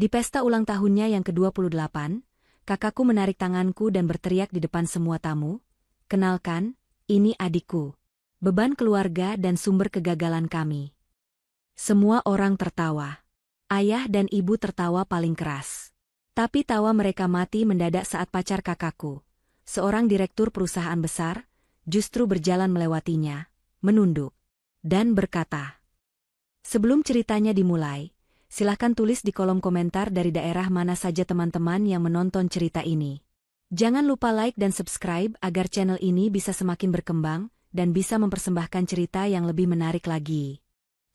Di pesta ulang tahunnya yang ke-28, kakakku menarik tanganku dan berteriak di depan semua tamu, "Kenalkan, ini adikku. Beban keluarga dan sumber kegagalan kami." Semua orang tertawa. Ayah dan ibu tertawa paling keras. Tapi tawa mereka mati mendadak saat pacar kakakku, seorang direktur perusahaan besar, justru berjalan melewatinya, menunduk, dan berkata, "Sebelum ceritanya dimulai, silahkan tulis di kolom komentar dari daerah mana saja teman-teman yang menonton cerita ini. Jangan lupa like dan subscribe agar channel ini bisa semakin berkembang dan bisa mempersembahkan cerita yang lebih menarik lagi."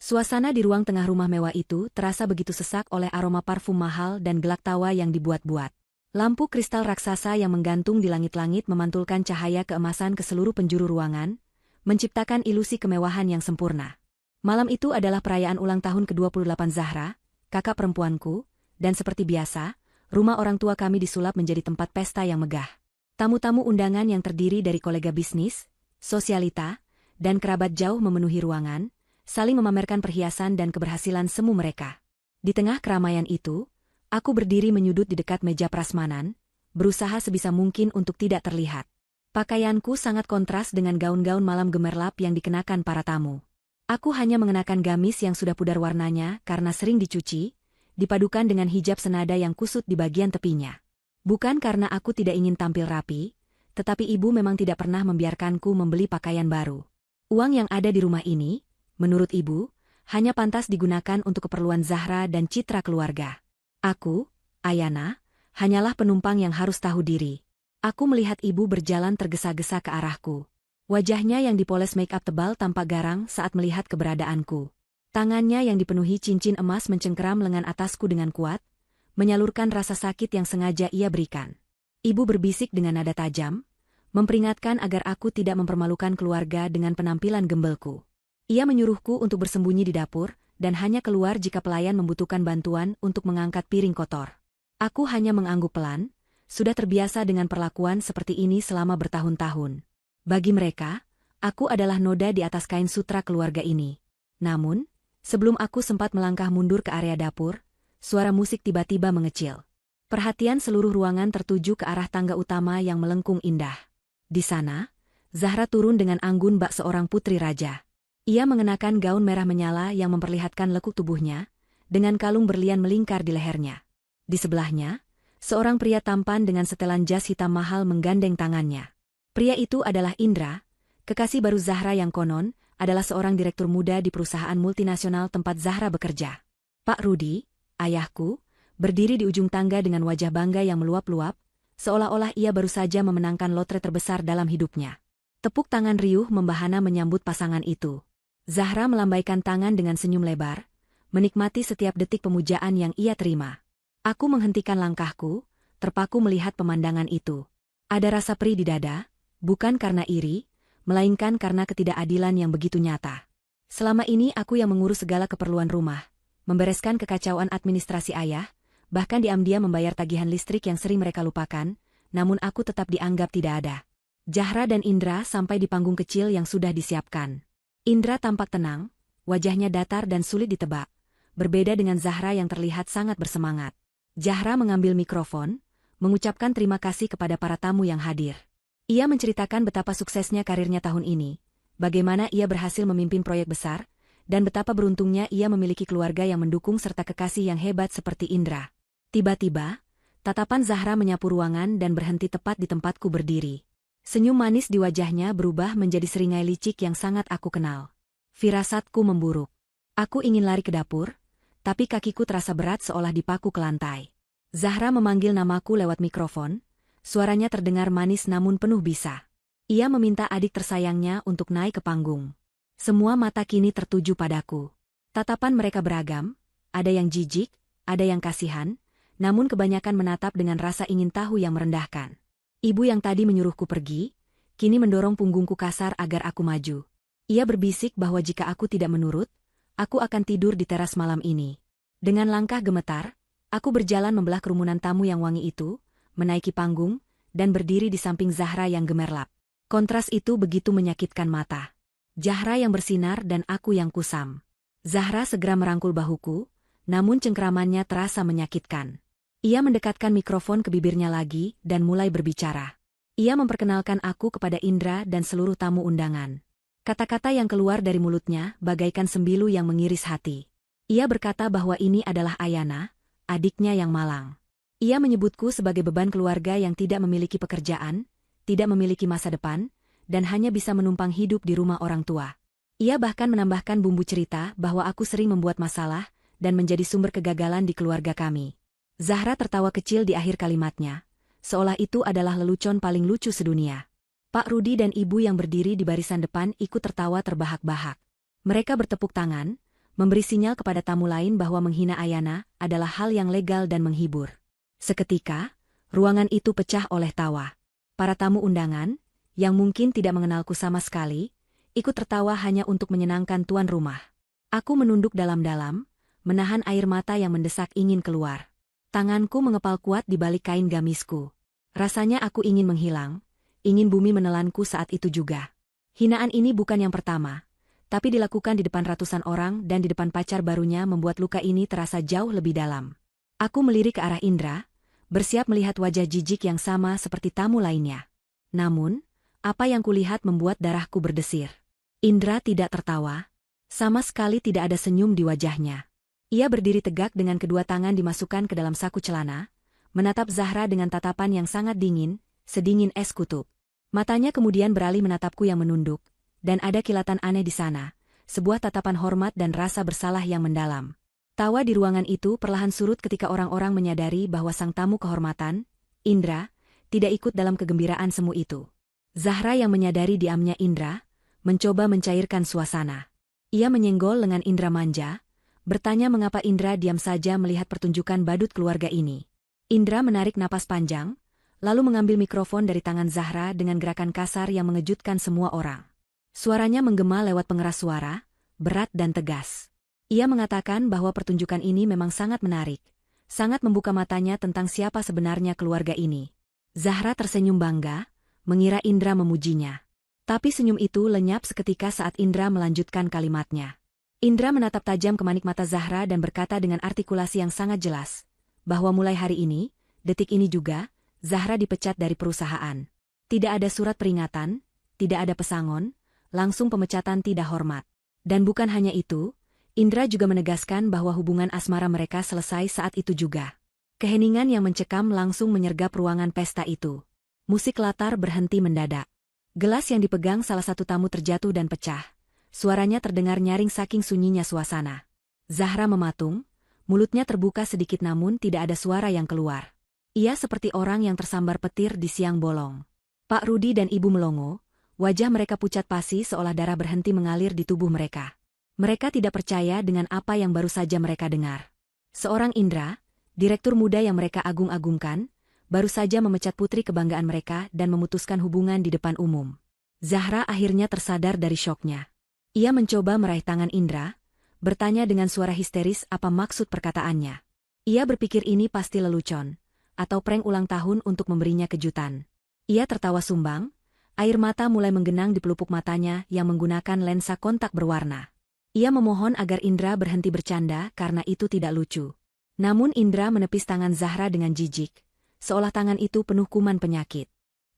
Suasana di ruang tengah rumah mewah itu terasa begitu sesak oleh aroma parfum mahal dan gelak tawa yang dibuat-buat. Lampu kristal raksasa yang menggantung di langit-langit memantulkan cahaya keemasan ke seluruh penjuru ruangan, menciptakan ilusi kemewahan yang sempurna. Malam itu adalah perayaan ulang tahun ke-28 Zahra, kakak perempuanku, dan seperti biasa, rumah orang tua kami disulap menjadi tempat pesta yang megah. Tamu-tamu undangan yang terdiri dari kolega bisnis, sosialita, dan kerabat jauh memenuhi ruangan, saling memamerkan perhiasan dan keberhasilan semu mereka. Di tengah keramaian itu, aku berdiri menyudut di dekat meja prasmanan, berusaha sebisa mungkin untuk tidak terlihat. Pakaianku sangat kontras dengan gaun-gaun malam gemerlap yang dikenakan para tamu. Aku hanya mengenakan gamis yang sudah pudar warnanya karena sering dicuci, dipadukan dengan hijab senada yang kusut di bagian tepinya. Bukan karena aku tidak ingin tampil rapi, tetapi ibu memang tidak pernah membiarkanku membeli pakaian baru. Uang yang ada di rumah ini, menurut ibu, hanya pantas digunakan untuk keperluan Zahra dan citra keluarga. Aku, Ayana, hanyalah penumpang yang harus tahu diri. Aku melihat ibu berjalan tergesa-gesa ke arahku. Wajahnya yang dipoles make-up tebal tampak garang saat melihat keberadaanku. Tangannya yang dipenuhi cincin emas mencengkeram lengan atasku dengan kuat, menyalurkan rasa sakit yang sengaja ia berikan. Ibu berbisik dengan nada tajam, memperingatkan agar aku tidak mempermalukan keluarga dengan penampilan gembelku. Ia menyuruhku untuk bersembunyi di dapur, dan hanya keluar jika pelayan membutuhkan bantuan untuk mengangkat piring kotor. Aku hanya mengangguk pelan, sudah terbiasa dengan perlakuan seperti ini selama bertahun-tahun. Bagi mereka, aku adalah noda di atas kain sutra keluarga ini. Namun, sebelum aku sempat melangkah mundur ke area dapur, suara musik tiba-tiba mengecil. Perhatian seluruh ruangan tertuju ke arah tangga utama yang melengkung indah. Di sana, Zahra turun dengan anggun bak seorang putri raja. Ia mengenakan gaun merah menyala yang memperlihatkan lekuk tubuhnya, dengan kalung berlian melingkar di lehernya. Di sebelahnya, seorang pria tampan dengan setelan jas hitam mahal menggandeng tangannya. Pria itu adalah Indra, kekasih baru Zahra yang konon adalah seorang direktur muda di perusahaan multinasional tempat Zahra bekerja. Pak Rudi, ayahku, berdiri di ujung tangga dengan wajah bangga yang meluap-luap, seolah-olah ia baru saja memenangkan lotre terbesar dalam hidupnya. Tepuk tangan riuh membahana menyambut pasangan itu. Zahra melambaikan tangan dengan senyum lebar, menikmati setiap detik pemujaan yang ia terima. Aku menghentikan langkahku, terpaku melihat pemandangan itu. Ada rasa perih di dada, bukan karena iri, melainkan karena ketidakadilan yang begitu nyata. Selama ini aku yang mengurus segala keperluan rumah, membereskan kekacauan administrasi ayah, bahkan diam-diam membayar tagihan listrik yang sering mereka lupakan, namun aku tetap dianggap tidak ada. Zahra dan Indra sampai di panggung kecil yang sudah disiapkan. Indra tampak tenang, wajahnya datar dan sulit ditebak, berbeda dengan Zahra yang terlihat sangat bersemangat. Zahra mengambil mikrofon, mengucapkan terima kasih kepada para tamu yang hadir. Ia menceritakan betapa suksesnya karirnya tahun ini, bagaimana ia berhasil memimpin proyek besar, dan betapa beruntungnya ia memiliki keluarga yang mendukung serta kekasih yang hebat seperti Indra. Tiba-tiba, tatapan Zahra menyapu ruangan dan berhenti tepat di tempatku berdiri. Senyum manis di wajahnya berubah menjadi seringai licik yang sangat aku kenal. Firasatku memburuk. Aku ingin lari ke dapur, tapi kakiku terasa berat seolah dipaku ke lantai. Zahra memanggil namaku lewat mikrofon, suaranya terdengar manis namun penuh bisa. Ia meminta adik tersayangnya untuk naik ke panggung. Semua mata kini tertuju padaku. Tatapan mereka beragam, ada yang jijik, ada yang kasihan, namun kebanyakan menatap dengan rasa ingin tahu yang merendahkan. Ibu yang tadi menyuruhku pergi, kini mendorong punggungku kasar agar aku maju. Ia berbisik bahwa jika aku tidak menurut, aku akan tidur di teras malam ini. Dengan langkah gemetar, aku berjalan membelah kerumunan tamu yang wangi itu, menaiki panggung, dan berdiri di samping Zahra yang gemerlap. Kontras itu begitu menyakitkan mata. Zahra yang bersinar dan aku yang kusam. Zahra segera merangkul bahuku, namun cengkeramannya terasa menyakitkan. Ia mendekatkan mikrofon ke bibirnya lagi dan mulai berbicara. Ia memperkenalkan aku kepada Indra dan seluruh tamu undangan. Kata-kata yang keluar dari mulutnya bagaikan sembilu yang mengiris hati. Ia berkata bahwa ini adalah Ayana, adiknya yang malang. Ia menyebutku sebagai beban keluarga yang tidak memiliki pekerjaan, tidak memiliki masa depan, dan hanya bisa menumpang hidup di rumah orang tua. Ia bahkan menambahkan bumbu cerita bahwa aku sering membuat masalah dan menjadi sumber kegagalan di keluarga kami. Zahra tertawa kecil di akhir kalimatnya, seolah itu adalah lelucon paling lucu sedunia. Pak Rudi dan Ibu yang berdiri di barisan depan ikut tertawa terbahak-bahak. Mereka bertepuk tangan, memberi sinyal kepada tamu lain bahwa menghina Ayana adalah hal yang legal dan menghibur. Seketika, ruangan itu pecah oleh tawa. Para tamu undangan, yang mungkin tidak mengenalku sama sekali, ikut tertawa hanya untuk menyenangkan tuan rumah. Aku menunduk dalam-dalam, menahan air mata yang mendesak ingin keluar. Tanganku mengepal kuat di balik kain gamisku. Rasanya aku ingin menghilang, ingin bumi menelanku saat itu juga. Hinaan ini bukan yang pertama, tapi dilakukan di depan ratusan orang dan di depan pacar barunya membuat luka ini terasa jauh lebih dalam. Aku melirik ke arah Indra, bersiap melihat wajah jijik yang sama seperti tamu lainnya. Namun, apa yang kulihat membuat darahku berdesir. Indra tidak tertawa. Sama sekali tidak ada senyum di wajahnya. Ia berdiri tegak dengan kedua tangan dimasukkan ke dalam saku celana, menatap Zahra dengan tatapan yang sangat dingin, sedingin es kutub. Matanya kemudian beralih menatapku yang menunduk, dan ada kilatan aneh di sana, sebuah tatapan hormat dan rasa bersalah yang mendalam. Tawa di ruangan itu perlahan surut ketika orang-orang menyadari bahwa sang tamu kehormatan, Indra, tidak ikut dalam kegembiraan semu itu. Zahra yang menyadari diamnya Indra, mencoba mencairkan suasana. Ia menyenggol lengan Indra manja, bertanya mengapa Indra diam saja melihat pertunjukan badut keluarga ini. Indra menarik napas panjang, lalu mengambil mikrofon dari tangan Zahra dengan gerakan kasar yang mengejutkan semua orang. Suaranya menggema lewat pengeras suara, berat dan tegas. Ia mengatakan bahwa pertunjukan ini memang sangat menarik, sangat membuka matanya tentang siapa sebenarnya keluarga ini. Zahra tersenyum bangga, mengira Indra memujinya. Tapi senyum itu lenyap seketika saat Indra melanjutkan kalimatnya. Indra menatap tajam ke manik mata Zahra dan berkata dengan artikulasi yang sangat jelas, bahwa mulai hari ini, detik ini juga, Zahra dipecat dari perusahaan. Tidak ada surat peringatan, tidak ada pesangon, langsung pemecatan tidak hormat. Dan bukan hanya itu, Indra juga menegaskan bahwa hubungan asmara mereka selesai saat itu juga. Keheningan yang mencekam langsung menyergap ruangan pesta itu. Musik latar berhenti mendadak. Gelas yang dipegang salah satu tamu terjatuh dan pecah. Suaranya terdengar nyaring saking sunyinya suasana. Zahra mematung, mulutnya terbuka sedikit namun tidak ada suara yang keluar. Ia seperti orang yang tersambar petir di siang bolong. Pak Rudi dan Ibu melongo, wajah mereka pucat pasi seolah darah berhenti mengalir di tubuh mereka. Mereka tidak percaya dengan apa yang baru saja mereka dengar. Seorang Indra, direktur muda yang mereka agung-agungkan, baru saja memecat putri kebanggaan mereka dan memutuskan hubungan di depan umum. Zahra akhirnya tersadar dari syoknya. Ia mencoba meraih tangan Indra, bertanya dengan suara histeris apa maksud perkataannya. Ia berpikir ini pasti lelucon, atau prank ulang tahun untuk memberinya kejutan. Ia tertawa sumbang, air mata mulai menggenang di pelupuk matanya yang menggunakan lensa kontak berwarna. Ia memohon agar Indra berhenti bercanda karena itu tidak lucu. Namun Indra menepis tangan Zahra dengan jijik, seolah tangan itu penuh kuman penyakit.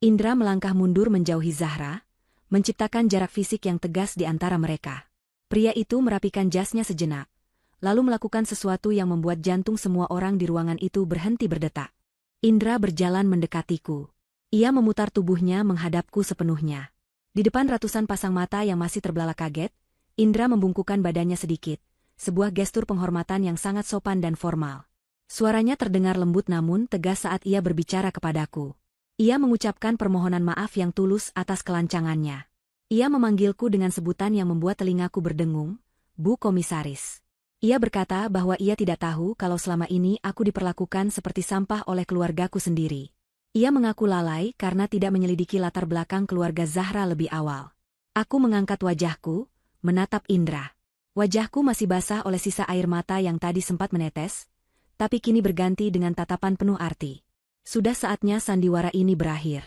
Indra melangkah mundur menjauhi Zahra, menciptakan jarak fisik yang tegas di antara mereka. Pria itu merapikan jasnya sejenak, lalu melakukan sesuatu yang membuat jantung semua orang di ruangan itu berhenti berdetak. Indra berjalan mendekatiku. Ia memutar tubuhnya menghadapku sepenuhnya. Di depan ratusan pasang mata yang masih terbelalak kaget, Indra membungkukkan badannya sedikit, sebuah gestur penghormatan yang sangat sopan dan formal. Suaranya terdengar lembut namun tegas saat ia berbicara kepadaku. Ia mengucapkan permohonan maaf yang tulus atas kelancangannya. Ia memanggilku dengan sebutan yang membuat telingaku berdengung, Bu Komisaris. Ia berkata bahwa ia tidak tahu kalau selama ini aku diperlakukan seperti sampah oleh keluargaku sendiri. Ia mengaku lalai karena tidak menyelidiki latar belakang keluarga Zahra lebih awal. Aku mengangkat wajahku, menatap Indra. Wajahku masih basah oleh sisa air mata yang tadi sempat menetes, tapi kini berganti dengan tatapan penuh arti. Sudah saatnya sandiwara ini berakhir.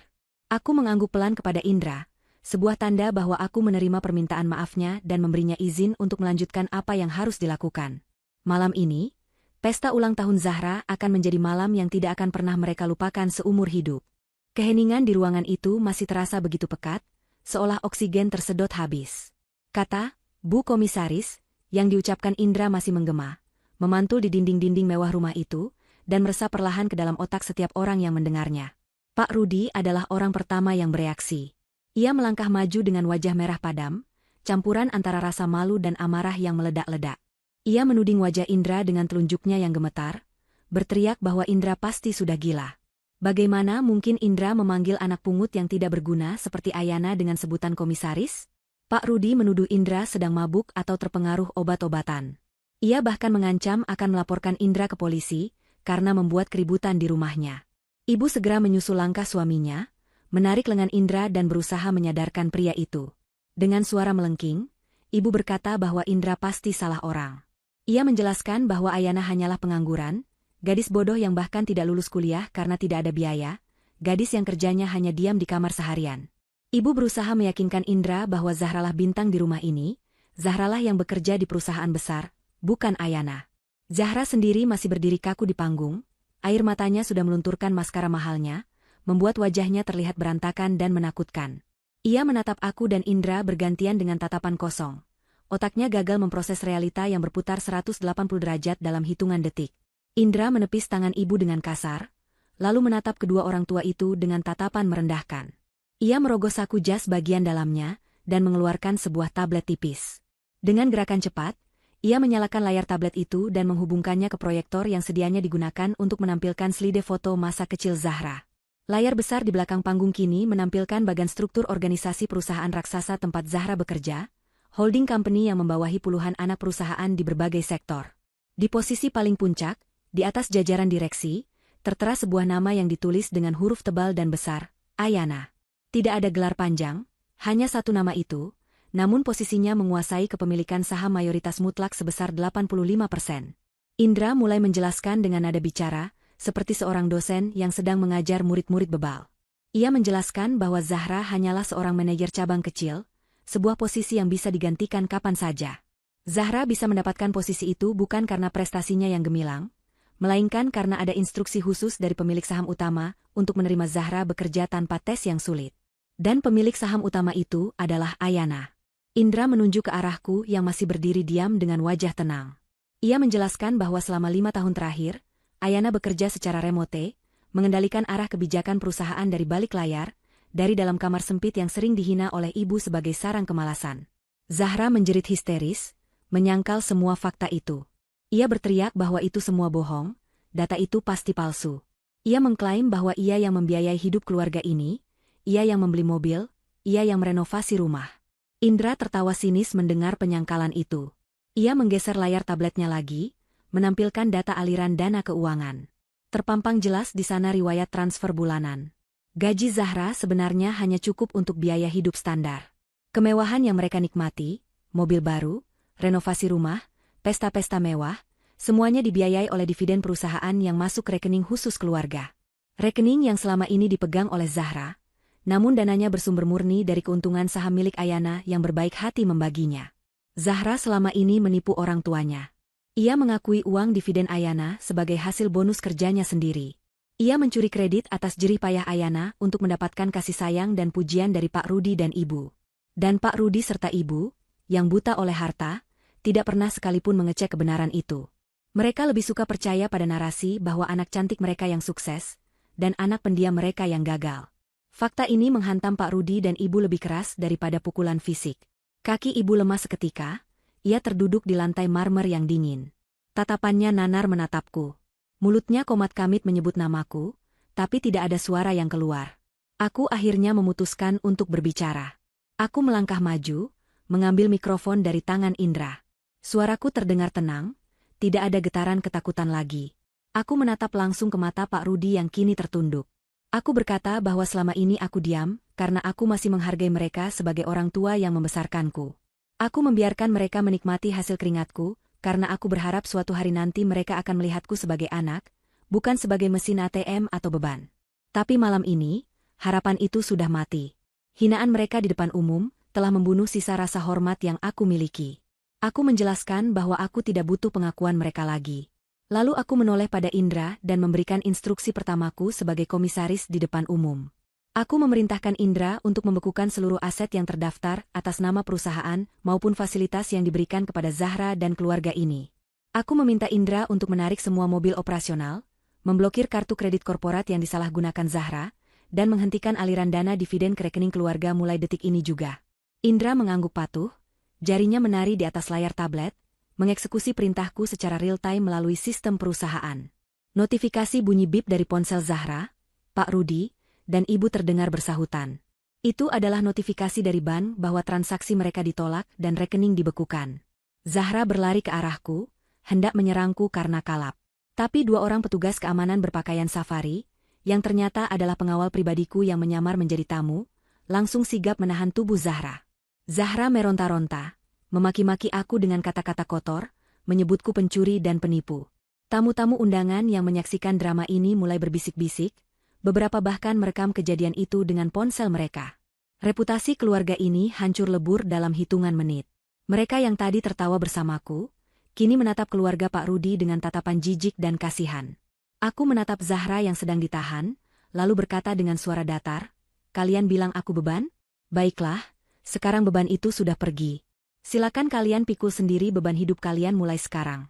Aku mengangguk pelan kepada Indra, sebuah tanda bahwa aku menerima permintaan maafnya dan memberinya izin untuk melanjutkan apa yang harus dilakukan. Malam ini, Pesta ulang tahun Zahra akan menjadi malam yang tidak akan pernah mereka lupakan seumur hidup. Keheningan di ruangan itu masih terasa begitu pekat, seolah oksigen tersedot habis. Kata, "Bu Komisaris," yang diucapkan Indra masih menggema, memantul di dinding-dinding mewah rumah itu, dan meresap perlahan ke dalam otak setiap orang yang mendengarnya. Pak Rudi adalah orang pertama yang bereaksi. Ia melangkah maju dengan wajah merah padam, campuran antara rasa malu dan amarah yang meledak-ledak. Ia menuding wajah Indra dengan telunjuknya yang gemetar, berteriak bahwa Indra pasti sudah gila. Bagaimana mungkin Indra memanggil anak pungut yang tidak berguna seperti Ayana dengan sebutan komisaris? Pak Rudi menuduh Indra sedang mabuk atau terpengaruh obat-obatan. Ia bahkan mengancam akan melaporkan Indra ke polisi karena membuat keributan di rumahnya. Ibu segera menyusul langkah suaminya, menarik lengan Indra dan berusaha menyadarkan pria itu. Dengan suara melengking, ibu berkata bahwa Indra pasti salah orang. Ia menjelaskan bahwa Ayana hanyalah pengangguran, gadis bodoh yang bahkan tidak lulus kuliah karena tidak ada biaya, gadis yang kerjanya hanya diam di kamar seharian. Ibu berusaha meyakinkan Indra bahwa Zahralah bintang di rumah ini, Zahralah yang bekerja di perusahaan besar, bukan Ayana. Zahra sendiri masih berdiri kaku di panggung, air matanya sudah melunturkan maskara mahalnya, membuat wajahnya terlihat berantakan dan menakutkan. Ia menatap aku dan Indra bergantian dengan tatapan kosong. Otaknya gagal memproses realita yang berputar 180 derajat dalam hitungan detik. Indra menepis tangan ibu dengan kasar, lalu menatap kedua orang tua itu dengan tatapan merendahkan. Ia merogoh saku jas bagian dalamnya, dan mengeluarkan sebuah tablet tipis. Dengan gerakan cepat, ia menyalakan layar tablet itu dan menghubungkannya ke proyektor yang sedianya digunakan untuk menampilkan slide foto masa kecil Zahra. Layar besar di belakang panggung kini menampilkan bagan struktur organisasi perusahaan raksasa tempat Zahra bekerja, holding company yang membawahi puluhan anak perusahaan di berbagai sektor. Di posisi paling puncak, di atas jajaran direksi, tertera sebuah nama yang ditulis dengan huruf tebal dan besar, Ayana. Tidak ada gelar panjang, hanya satu nama itu, namun posisinya menguasai kepemilikan saham mayoritas mutlak sebesar 85%. Indra mulai menjelaskan dengan nada bicara, seperti seorang dosen yang sedang mengajar murid-murid bebal. Ia menjelaskan bahwa Zahra hanyalah seorang manajer cabang kecil, sebuah posisi yang bisa digantikan kapan saja. Zahra bisa mendapatkan posisi itu bukan karena prestasinya yang gemilang, melainkan karena ada instruksi khusus dari pemilik saham utama untuk menerima Zahra bekerja tanpa tes yang sulit. Dan pemilik saham utama itu adalah Ayana. Indra menunjuk ke arahku yang masih berdiri diam dengan wajah tenang. Ia menjelaskan bahwa selama 5 tahun terakhir, Ayana bekerja secara remote, mengendalikan arah kebijakan perusahaan dari balik layar, dari dalam kamar sempit yang sering dihina oleh ibu sebagai sarang kemalasan. Zahra menjerit histeris, menyangkal semua fakta itu. Ia berteriak bahwa itu semua bohong, data itu pasti palsu. Ia mengklaim bahwa ia yang membiayai hidup keluarga ini, ia yang membeli mobil, ia yang merenovasi rumah. Indra tertawa sinis mendengar penyangkalan itu. Ia menggeser layar tabletnya lagi, menampilkan data aliran dana keuangan. Terpampang jelas di sana riwayat transfer bulanan. Gaji Zahra sebenarnya hanya cukup untuk biaya hidup standar. Kemewahan yang mereka nikmati, mobil baru, renovasi rumah, pesta-pesta mewah, semuanya dibiayai oleh dividen perusahaan yang masuk rekening khusus keluarga. Rekening yang selama ini dipegang oleh Zahra, namun dananya bersumber murni dari keuntungan saham milik Ayana yang berbaik hati membaginya. Zahra selama ini menipu orang tuanya. Ia mengakui uang dividen Ayana sebagai hasil bonus kerjanya sendiri. Ia mencuri kredit atas jerih payah Ayana untuk mendapatkan kasih sayang dan pujian dari Pak Rudi dan Ibu. Dan Pak Rudi serta Ibu, yang buta oleh harta, tidak pernah sekalipun mengecek kebenaran itu. Mereka lebih suka percaya pada narasi bahwa anak cantik mereka yang sukses, dan anak pendiam mereka yang gagal. Fakta ini menghantam Pak Rudi dan Ibu lebih keras daripada pukulan fisik. Kaki Ibu lemah seketika, ia terduduk di lantai marmer yang dingin. Tatapannya nanar menatapku. Mulutnya komat kamit menyebut namaku, tapi tidak ada suara yang keluar. Aku akhirnya memutuskan untuk berbicara. Aku melangkah maju, mengambil mikrofon dari tangan Indra. Suaraku terdengar tenang, tidak ada getaran ketakutan lagi. Aku menatap langsung ke mata Pak Rudi yang kini tertunduk. Aku berkata bahwa selama ini aku diam, karena aku masih menghargai mereka sebagai orang tua yang membesarkanku. Aku membiarkan mereka menikmati hasil keringatku, karena aku berharap suatu hari nanti mereka akan melihatku sebagai anak, bukan sebagai mesin ATM atau beban. Tapi malam ini, harapan itu sudah mati. Hinaan mereka di depan umum telah membunuh sisa rasa hormat yang aku miliki. Aku menjelaskan bahwa aku tidak butuh pengakuan mereka lagi. Lalu aku menoleh pada Indra dan memberikan instruksi pertamaku sebagai komisaris di depan umum. Aku memerintahkan Indra untuk membekukan seluruh aset yang terdaftar atas nama perusahaan maupun fasilitas yang diberikan kepada Zahra dan keluarga ini. Aku meminta Indra untuk menarik semua mobil operasional, memblokir kartu kredit korporat yang disalahgunakan Zahra, dan menghentikan aliran dana dividen ke rekening keluarga mulai detik ini juga. Indra mengangguk patuh, jarinya menari di atas layar tablet, mengeksekusi perintahku secara real-time melalui sistem perusahaan. Notifikasi bunyi bip dari ponsel Zahra, Pak Rudi, dan Ibu terdengar bersahutan. Itu adalah notifikasi dari bank bahwa transaksi mereka ditolak dan rekening dibekukan. Zahra berlari ke arahku, hendak menyerangku karena kalap. Tapi dua orang petugas keamanan berpakaian safari, yang ternyata adalah pengawal pribadiku yang menyamar menjadi tamu, langsung sigap menahan tubuh Zahra. Zahra meronta-ronta, memaki-maki aku dengan kata-kata kotor, menyebutku pencuri dan penipu. Tamu-tamu undangan yang menyaksikan drama ini mulai berbisik-bisik, beberapa bahkan merekam kejadian itu dengan ponsel mereka. Reputasi keluarga ini hancur lebur dalam hitungan menit. Mereka yang tadi tertawa bersamaku, kini menatap keluarga Pak Rudi dengan tatapan jijik dan kasihan. Aku menatap Zahra yang sedang ditahan, lalu berkata dengan suara datar, "Kalian bilang aku beban? Baiklah, sekarang beban itu sudah pergi. Silakan kalian pikul sendiri beban hidup kalian mulai sekarang."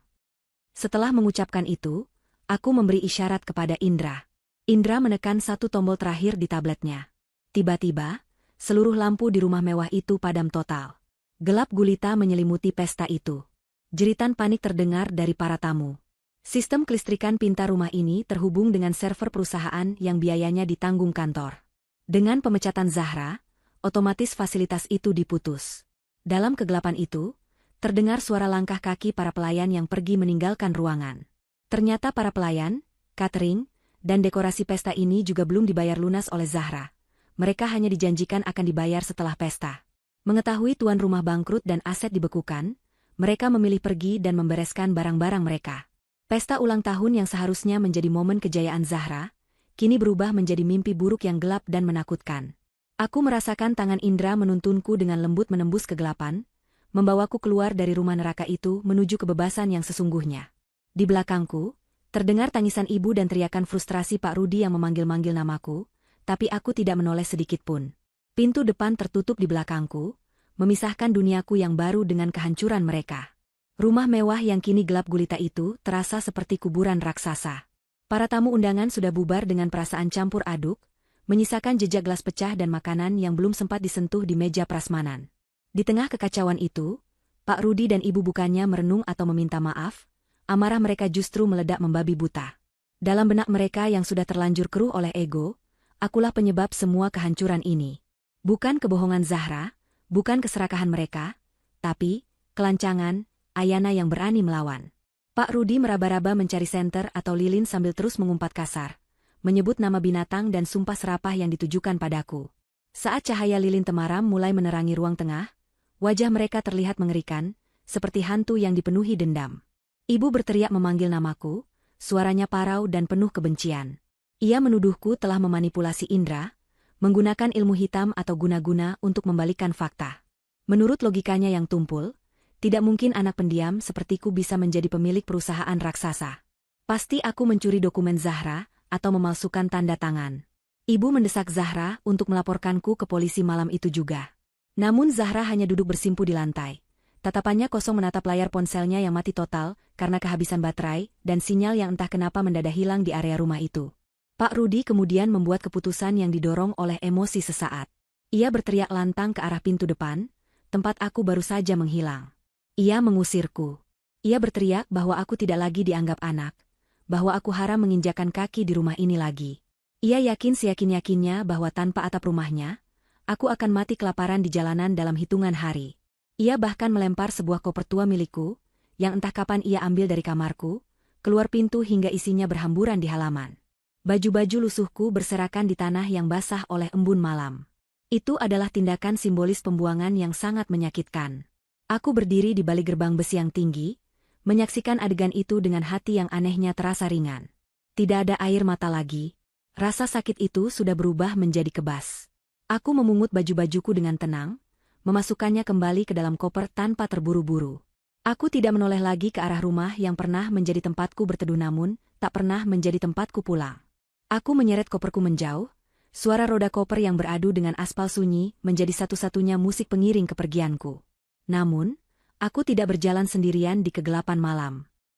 Setelah mengucapkan itu, aku memberi isyarat kepada Indra. Indra menekan satu tombol terakhir di tabletnya. Tiba-tiba, seluruh lampu di rumah mewah itu padam total. Gelap gulita menyelimuti pesta itu. Jeritan panik terdengar dari para tamu. Sistem kelistrikan pintar rumah ini terhubung dengan server perusahaan yang biayanya ditanggung kantor. Dengan pemecatan Zahra, otomatis fasilitas itu diputus. Dalam kegelapan itu, terdengar suara langkah kaki para pelayan yang pergi meninggalkan ruangan. Ternyata para pelayan, catering, dan dekorasi pesta ini juga belum dibayar lunas oleh Zahra. Mereka hanya dijanjikan akan dibayar setelah pesta. Mengetahui tuan rumah bangkrut dan aset dibekukan, mereka memilih pergi dan membereskan barang-barang mereka. Pesta ulang tahun yang seharusnya menjadi momen kejayaan Zahra, kini berubah menjadi mimpi buruk yang gelap dan menakutkan. Aku merasakan tangan Indra menuntunku dengan lembut menembus kegelapan, membawaku keluar dari rumah neraka itu menuju kebebasan yang sesungguhnya. Di belakangku, terdengar tangisan ibu dan teriakan frustrasi Pak Rudi yang memanggil-manggil namaku, tapi aku tidak menoleh sedikitpun. Pintu depan tertutup di belakangku, memisahkan duniaku yang baru dengan kehancuran mereka. Rumah mewah yang kini gelap gulita itu terasa seperti kuburan raksasa. Para tamu undangan sudah bubar dengan perasaan campur aduk, menyisakan jejak gelas pecah dan makanan yang belum sempat disentuh di meja prasmanan. Di tengah kekacauan itu, Pak Rudi dan Ibu bukannya merenung atau meminta maaf, amarah mereka justru meledak membabi buta. Dalam benak mereka yang sudah terlanjur keruh oleh ego, akulah penyebab semua kehancuran ini. Bukan kebohongan Zahra, bukan keserakahan mereka, tapi kelancangan Ayana yang berani melawan. Pak Rudi meraba-raba mencari senter atau lilin sambil terus mengumpat kasar, menyebut nama binatang dan sumpah serapah yang ditujukan padaku. Saat cahaya lilin temaram mulai menerangi ruang tengah, wajah mereka terlihat mengerikan, seperti hantu yang dipenuhi dendam. Ibu berteriak memanggil namaku, suaranya parau dan penuh kebencian. Ia menuduhku telah memanipulasi Indra, menggunakan ilmu hitam atau guna-guna untuk membalikkan fakta. Menurut logikanya yang tumpul, tidak mungkin anak pendiam sepertiku bisa menjadi pemilik perusahaan raksasa. Pasti aku mencuri dokumen Zahra atau memalsukan tanda tangan. Ibu mendesak Zahra untuk melaporkanku ke polisi malam itu juga. Namun Zahra hanya duduk bersimpu di lantai. Tatapannya kosong menatap layar ponselnya yang mati total karena kehabisan baterai dan sinyal yang entah kenapa mendadak hilang di area rumah itu. Pak Rudi kemudian membuat keputusan yang didorong oleh emosi sesaat. Ia berteriak lantang ke arah pintu depan, tempat aku baru saja menghilang. Ia mengusirku. Ia berteriak bahwa aku tidak lagi dianggap anak, bahwa aku haram menginjakan kaki di rumah ini lagi. Ia yakin seyakin-yakinnya bahwa tanpa atap rumahnya, aku akan mati kelaparan di jalanan dalam hitungan hari. Ia bahkan melempar sebuah koper tua milikku, yang entah kapan ia ambil dari kamarku, keluar pintu hingga isinya berhamburan di halaman. Baju-baju lusuhku berserakan di tanah yang basah oleh embun malam. Itu adalah tindakan simbolis pembuangan yang sangat menyakitkan. Aku berdiri di balik gerbang besi yang tinggi, menyaksikan adegan itu dengan hati yang anehnya terasa ringan. Tidak ada air mata lagi, rasa sakit itu sudah berubah menjadi kebas. Aku memungut baju-bajuku dengan tenang, memasukkannya kembali ke dalam koper tanpa terburu-buru. Aku tidak menoleh lagi ke arah rumah yang pernah menjadi tempatku berteduh namun, tak pernah menjadi tempatku pulang. Aku menyeret koperku menjauh, suara roda koper yang beradu dengan aspal sunyi menjadi satu-satunya musik pengiring kepergianku. Namun, aku tidak berjalan sendirian di kegelapan malam.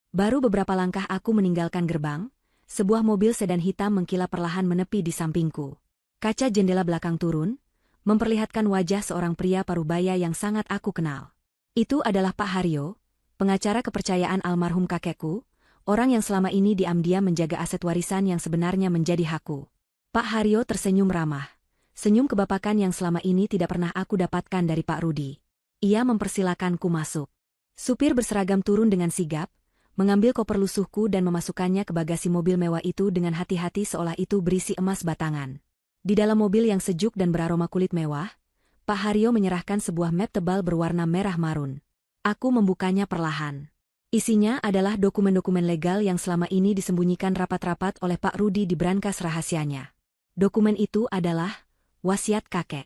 Baru beberapa langkah aku meninggalkan gerbang, sebuah mobil sedan hitam mengkilap perlahan menepi di sampingku. Kaca jendela belakang turun, memperlihatkan wajah seorang pria parubaya yang sangat aku kenal. Itu adalah Pak Haryo, pengacara kepercayaan almarhum kakekku, orang yang selama ini diam-diam menjaga aset warisan yang sebenarnya menjadi hakku. Pak Haryo tersenyum ramah. Senyum kebapakan yang selama ini tidak pernah aku dapatkan dari Pak Rudi. Ia mempersilakanku masuk. Supir berseragam turun dengan sigap, mengambil koper lusuhku dan memasukkannya ke bagasi mobil mewah itu dengan hati-hati seolah itu berisi emas batangan. Di dalam mobil yang sejuk dan beraroma kulit mewah, Pak Haryo menyerahkan sebuah map tebal berwarna merah marun. Aku membukanya perlahan. Isinya adalah dokumen-dokumen legal yang selama ini disembunyikan rapat-rapat oleh Pak Rudi di brankas rahasianya. Dokumen itu adalah wasiat kakek.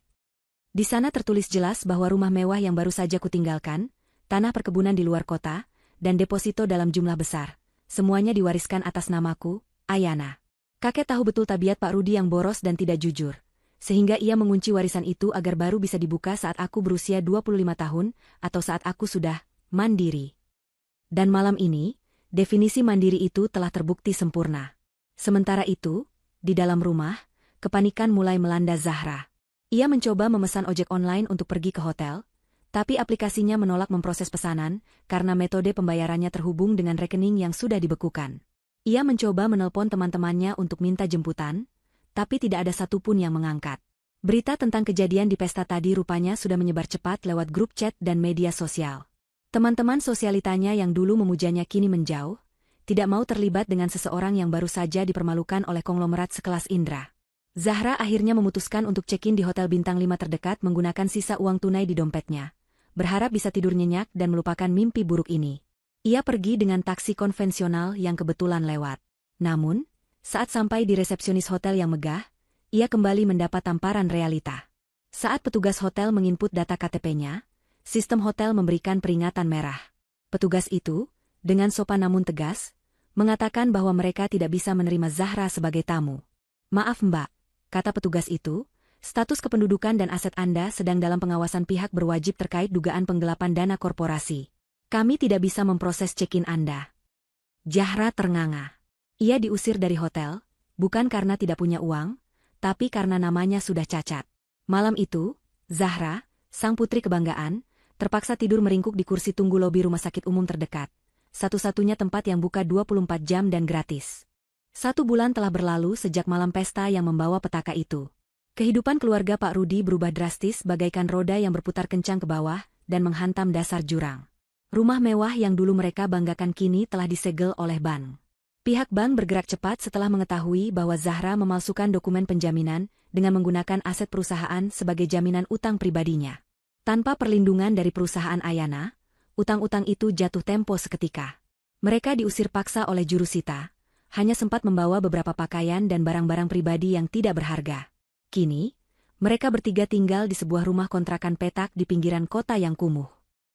Di sana tertulis jelas bahwa rumah mewah yang baru saja kutinggalkan, tanah perkebunan di luar kota, dan deposito dalam jumlah besar, semuanya diwariskan atas namaku, Ayana. Kakek tahu betul tabiat Pak Rudi yang boros dan tidak jujur, sehingga ia mengunci warisan itu agar baru bisa dibuka saat aku berusia 25 tahun, atau saat aku sudah mandiri. Dan malam ini, definisi mandiri itu telah terbukti sempurna. Sementara itu, di dalam rumah, kepanikan mulai melanda Zahra. Ia mencoba memesan ojek online untuk pergi ke hotel, tapi aplikasinya menolak memproses pesanan karena metode pembayarannya terhubung dengan rekening yang sudah dibekukan. Ia mencoba menelpon teman-temannya untuk minta jemputan, tapi tidak ada satupun yang mengangkat. Berita tentang kejadian di pesta tadi rupanya sudah menyebar cepat lewat grup chat dan media sosial. Teman-teman sosialitanya yang dulu memujanya kini menjauh, tidak mau terlibat dengan seseorang yang baru saja dipermalukan oleh konglomerat sekelas Indra. Zahra akhirnya memutuskan untuk check-in di hotel bintang 5 terdekat menggunakan sisa uang tunai di dompetnya, berharap bisa tidur nyenyak dan melupakan mimpi buruk ini. Ia pergi dengan taksi konvensional yang kebetulan lewat. Namun, saat sampai di resepsionis hotel yang megah, ia kembali mendapat tamparan realita. Saat petugas hotel menginput data KTP-nya, sistem hotel memberikan peringatan merah. Petugas itu, dengan sopan namun tegas, mengatakan bahwa mereka tidak bisa menerima Zahra sebagai tamu. "Maaf Mbak," kata petugas itu, "status kependudukan dan aset Anda sedang dalam pengawasan pihak berwajib terkait dugaan penggelapan dana korporasi. Kami tidak bisa memproses check-in Anda." Zahra ternganga. Ia diusir dari hotel, bukan karena tidak punya uang, tapi karena namanya sudah cacat. Malam itu, Zahra, sang putri kebanggaan, terpaksa tidur meringkuk di kursi tunggu lobi rumah sakit umum terdekat, satu-satunya tempat yang buka 24 jam dan gratis. 1 bulan telah berlalu sejak malam pesta yang membawa petaka itu. Kehidupan keluarga Pak Rudi berubah drastis bagaikan roda yang berputar kencang ke bawah dan menghantam dasar jurang. Rumah mewah yang dulu mereka banggakan kini telah disegel oleh bank. Pihak bank bergerak cepat setelah mengetahui bahwa Zahra memalsukan dokumen penjaminan dengan menggunakan aset perusahaan sebagai jaminan utang pribadinya. Tanpa perlindungan dari perusahaan Ayana, utang-utang itu jatuh tempo seketika. Mereka diusir paksa oleh jurusita, hanya sempat membawa beberapa pakaian dan barang-barang pribadi yang tidak berharga. Kini, mereka bertiga tinggal di sebuah rumah kontrakan petak di pinggiran kota yang kumuh.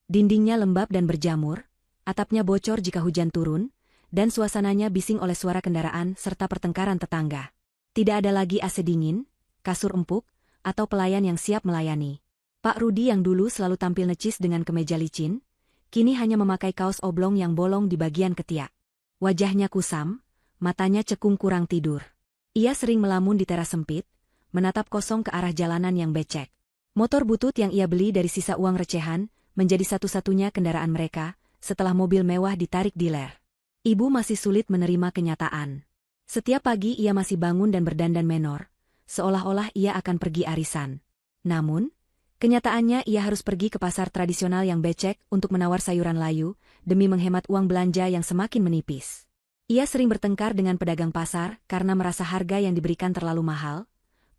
Dindingnya lembab dan berjamur, atapnya bocor jika hujan turun, dan suasananya bising oleh suara kendaraan serta pertengkaran tetangga. Tidak ada lagi AC dingin, kasur empuk, atau pelayan yang siap melayani. Pak Rudi yang dulu selalu tampil necis dengan kemeja licin, kini hanya memakai kaos oblong yang bolong di bagian ketiak. Wajahnya kusam, matanya cekung kurang tidur. Ia sering melamun di teras sempit, menatap kosong ke arah jalanan yang becek. Motor butut yang ia beli dari sisa uang recehan, menjadi satu-satunya kendaraan mereka, setelah mobil mewah ditarik dealer. Ibu masih sulit menerima kenyataan. Setiap pagi ia masih bangun dan berdandan menor, seolah-olah ia akan pergi arisan. Namun, kenyataannya ia harus pergi ke pasar tradisional yang becek untuk menawar sayuran layu, demi menghemat uang belanja yang semakin menipis. Ia sering bertengkar dengan pedagang pasar karena merasa harga yang diberikan terlalu mahal,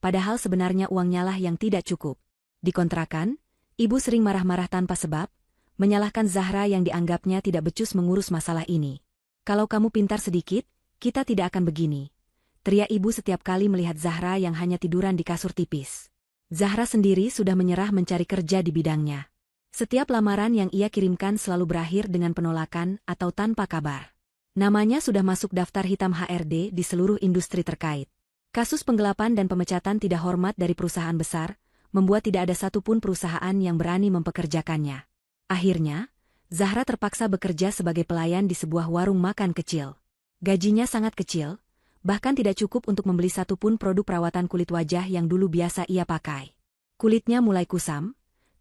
padahal sebenarnya uangnya lah yang tidak cukup. Di kontrakan, ibu sering marah-marah tanpa sebab, menyalahkan Zahra yang dianggapnya tidak becus mengurus masalah ini. "Kalau kamu pintar sedikit, kita tidak akan begini," teriak ibu setiap kali melihat Zahra yang hanya tiduran di kasur tipis. Zahra sendiri sudah menyerah mencari kerja di bidangnya. Setiap lamaran yang ia kirimkan selalu berakhir dengan penolakan atau tanpa kabar. Namanya sudah masuk daftar hitam HRD di seluruh industri terkait. Kasus penggelapan dan pemecatan tidak hormat dari perusahaan besar, membuat tidak ada satupun perusahaan yang berani mempekerjakannya. Akhirnya, Zahra terpaksa bekerja sebagai pelayan di sebuah warung makan kecil. Gajinya sangat kecil, bahkan tidak cukup untuk membeli satupun produk perawatan kulit wajah yang dulu biasa ia pakai. Kulitnya mulai kusam,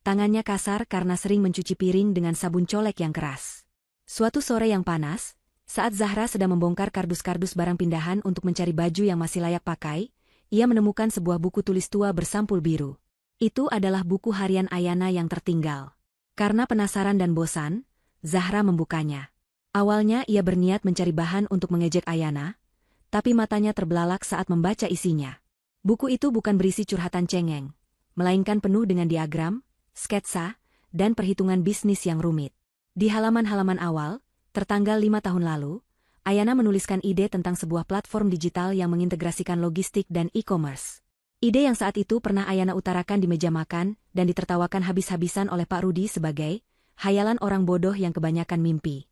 tangannya kasar karena sering mencuci piring dengan sabun colek yang keras. Suatu sore yang panas, saat Zahra sedang membongkar kardus-kardus barang pindahan untuk mencari baju yang masih layak pakai, ia menemukan sebuah buku tulis tua bersampul biru. Itu adalah buku harian Ayana yang tertinggal. Karena penasaran dan bosan, Zahra membukanya. Awalnya ia berniat mencari bahan untuk mengejek Ayana, tapi matanya terbelalak saat membaca isinya. Buku itu bukan berisi curhatan cengeng, melainkan penuh dengan diagram, sketsa, dan perhitungan bisnis yang rumit. Di halaman-halaman awal, tertanggal 5 tahun lalu, Ayana menuliskan ide tentang sebuah platform digital yang mengintegrasikan logistik dan e-commerce. Ide yang saat itu pernah Ayana utarakan di meja makan dan ditertawakan habis-habisan oleh Pak Rudi sebagai hayalan orang bodoh yang kebanyakan mimpi.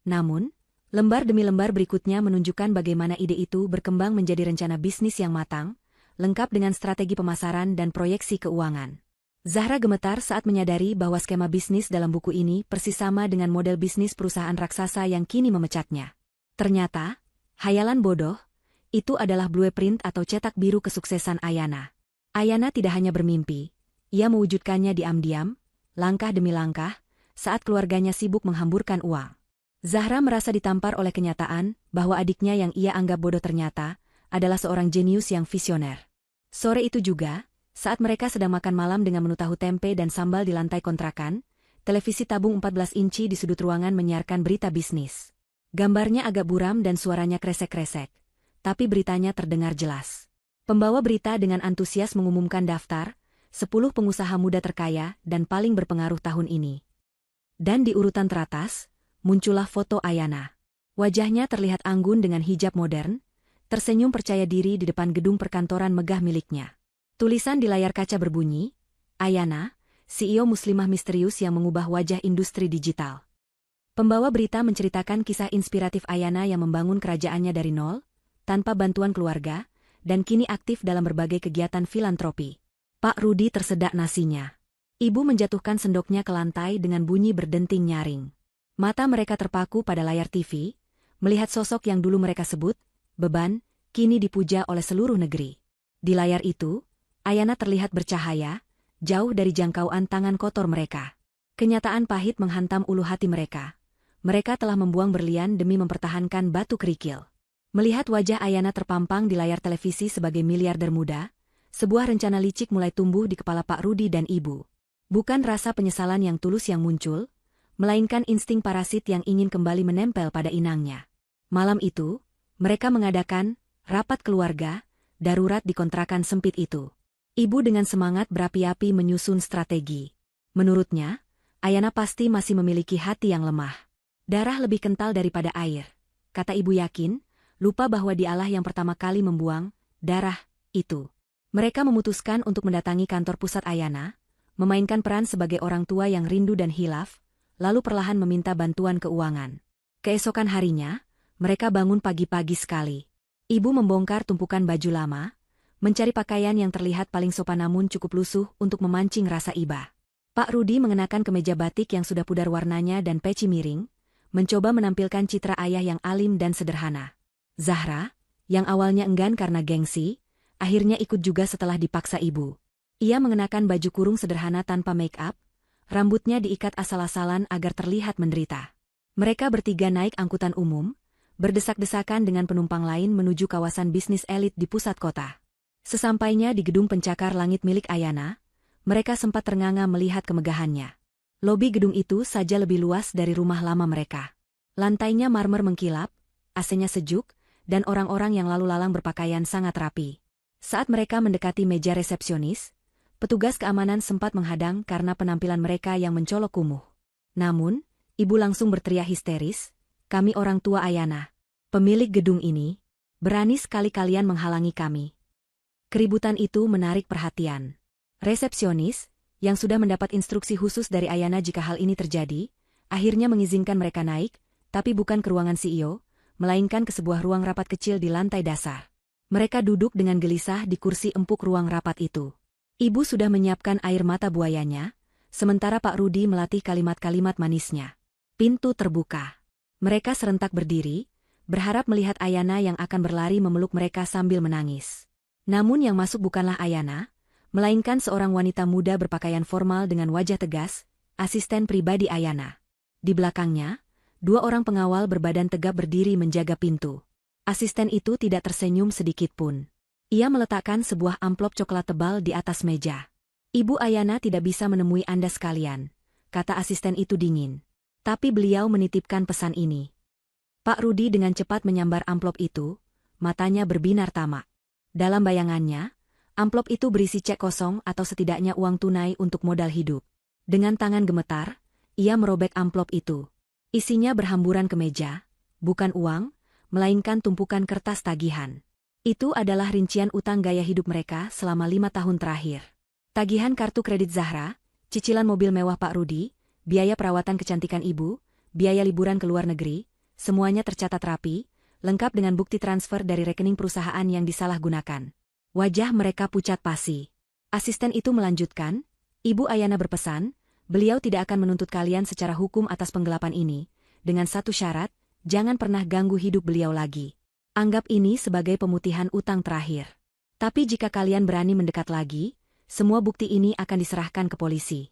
Namun, lembar demi lembar berikutnya menunjukkan bagaimana ide itu berkembang menjadi rencana bisnis yang matang, lengkap dengan strategi pemasaran dan proyeksi keuangan. Zahra gemetar saat menyadari bahwa skema bisnis dalam buku ini persis sama dengan model bisnis perusahaan raksasa yang kini memecatnya. Ternyata, hayalan bodoh, itu adalah blueprint atau cetak biru kesuksesan Ayana. Ayana tidak hanya bermimpi, ia mewujudkannya diam-diam, langkah demi langkah, saat keluarganya sibuk menghamburkan uang. Zahra merasa ditampar oleh kenyataan bahwa adiknya yang ia anggap bodoh ternyata adalah seorang jenius yang visioner. Sore itu juga, saat mereka sedang makan malam dengan menu tahu tempe dan sambal di lantai kontrakan, televisi tabung 14 inci di sudut ruangan menyiarkan berita bisnis. Gambarnya agak buram dan suaranya kresek-kresek, tapi beritanya terdengar jelas. Pembawa berita dengan antusias mengumumkan daftar 10 pengusaha muda terkaya dan paling berpengaruh tahun ini. Dan di urutan teratas, muncullah foto Ayana. Wajahnya terlihat anggun dengan hijab modern, tersenyum percaya diri di depan gedung perkantoran megah miliknya. Tulisan di layar kaca berbunyi, Ayana, CEO muslimah misterius yang mengubah wajah industri digital. Pembawa berita menceritakan kisah inspiratif Ayana yang membangun kerajaannya dari nol, tanpa bantuan keluarga, dan kini aktif dalam berbagai kegiatan filantropi. Pak Rudi tersedak nasinya. Ibu menjatuhkan sendoknya ke lantai dengan bunyi berdenting nyaring. Mata mereka terpaku pada layar TV, melihat sosok yang dulu mereka sebut beban, kini dipuja oleh seluruh negeri. Di layar itu, Ayana terlihat bercahaya, jauh dari jangkauan tangan kotor mereka. Kenyataan pahit menghantam ulu hati mereka. Mereka telah membuang berlian demi mempertahankan batu kerikil. Melihat wajah Ayana terpampang di layar televisi sebagai miliarder muda, sebuah rencana licik mulai tumbuh di kepala Pak Rudi dan Ibu. Bukan rasa penyesalan yang tulus yang muncul, melainkan insting parasit yang ingin kembali menempel pada inangnya. Malam itu, mereka mengadakan rapat keluarga darurat di kontrakan sempit itu. Ibu dengan semangat berapi-api menyusun strategi. Menurutnya, Ayana pasti masih memiliki hati yang lemah. Darah lebih kental daripada air. Kata ibu yakin, lupa bahwa dialah yang pertama kali membuang darah itu. Mereka memutuskan untuk mendatangi kantor pusat Ayana, memainkan peran sebagai orang tua yang rindu dan hilaf, lalu perlahan meminta bantuan keuangan. Keesokan harinya, mereka bangun pagi-pagi sekali. Ibu membongkar tumpukan baju lama, mencari pakaian yang terlihat paling sopan namun cukup lusuh untuk memancing rasa iba. Pak Rudi mengenakan kemeja batik yang sudah pudar warnanya dan peci miring, mencoba menampilkan citra ayah yang alim dan sederhana. Zahra, yang awalnya enggan karena gengsi, akhirnya ikut juga setelah dipaksa ibu. Ia mengenakan baju kurung sederhana tanpa make-up, rambutnya diikat asal-asalan agar terlihat menderita. Mereka bertiga naik angkutan umum, berdesak-desakan dengan penumpang lain menuju kawasan bisnis elit di pusat kota. Sesampainya di gedung pencakar langit milik Ayana, mereka sempat ternganga melihat kemegahannya. Lobi gedung itu saja lebih luas dari rumah lama mereka. Lantainya marmer mengkilap, AC-nya sejuk, dan orang-orang yang lalu lalang berpakaian sangat rapi. Saat mereka mendekati meja resepsionis, petugas keamanan sempat menghadang karena penampilan mereka yang mencolok kumuh. Namun, ibu langsung berteriak histeris, "Kami orang tua Ayana, pemilik gedung ini, berani sekali kalian menghalangi kami." Keributan itu menarik perhatian. Resepsionis, yang sudah mendapat instruksi khusus dari Ayana jika hal ini terjadi, akhirnya mengizinkan mereka naik, tapi bukan ke ruangan CEO, melainkan ke sebuah ruang rapat kecil di lantai dasar. Mereka duduk dengan gelisah di kursi empuk ruang rapat itu. Ibu sudah menyiapkan air mata buayanya, sementara Pak Rudi melatih kalimat-kalimat manisnya. Pintu terbuka. Mereka serentak berdiri, berharap melihat Ayana yang akan berlari memeluk mereka sambil menangis. Namun yang masuk bukanlah Ayana, melainkan seorang wanita muda berpakaian formal dengan wajah tegas, asisten pribadi Ayana. Di belakangnya, 2 orang pengawal berbadan tegap berdiri menjaga pintu. Asisten itu tidak tersenyum sedikitpun. Ia meletakkan sebuah amplop coklat tebal di atas meja. Ibu Ayana tidak bisa menemui Anda sekalian, kata asisten itu dingin. Tapi beliau menitipkan pesan ini. Pak Rudi dengan cepat menyambar amplop itu, matanya berbinar tamak. Dalam bayangannya, amplop itu berisi cek kosong atau setidaknya uang tunai untuk modal hidup. Dengan tangan gemetar, ia merobek amplop itu. Isinya berhamburan ke meja, bukan uang, melainkan tumpukan kertas tagihan. Itu adalah rincian utang gaya hidup mereka selama 5 tahun terakhir. Tagihan kartu kredit Zahra, cicilan mobil mewah Pak Rudi, biaya perawatan kecantikan ibu, biaya liburan ke luar negeri, semuanya tercatat rapi, lengkap dengan bukti transfer dari rekening perusahaan yang disalahgunakan. Wajah mereka pucat pasi. Asisten itu melanjutkan, Ibu Ayana berpesan, beliau tidak akan menuntut kalian secara hukum atas penggelapan ini, dengan satu syarat, jangan pernah ganggu hidup beliau lagi. Anggap ini sebagai pemutihan utang terakhir. Tapi jika kalian berani mendekat lagi, semua bukti ini akan diserahkan ke polisi.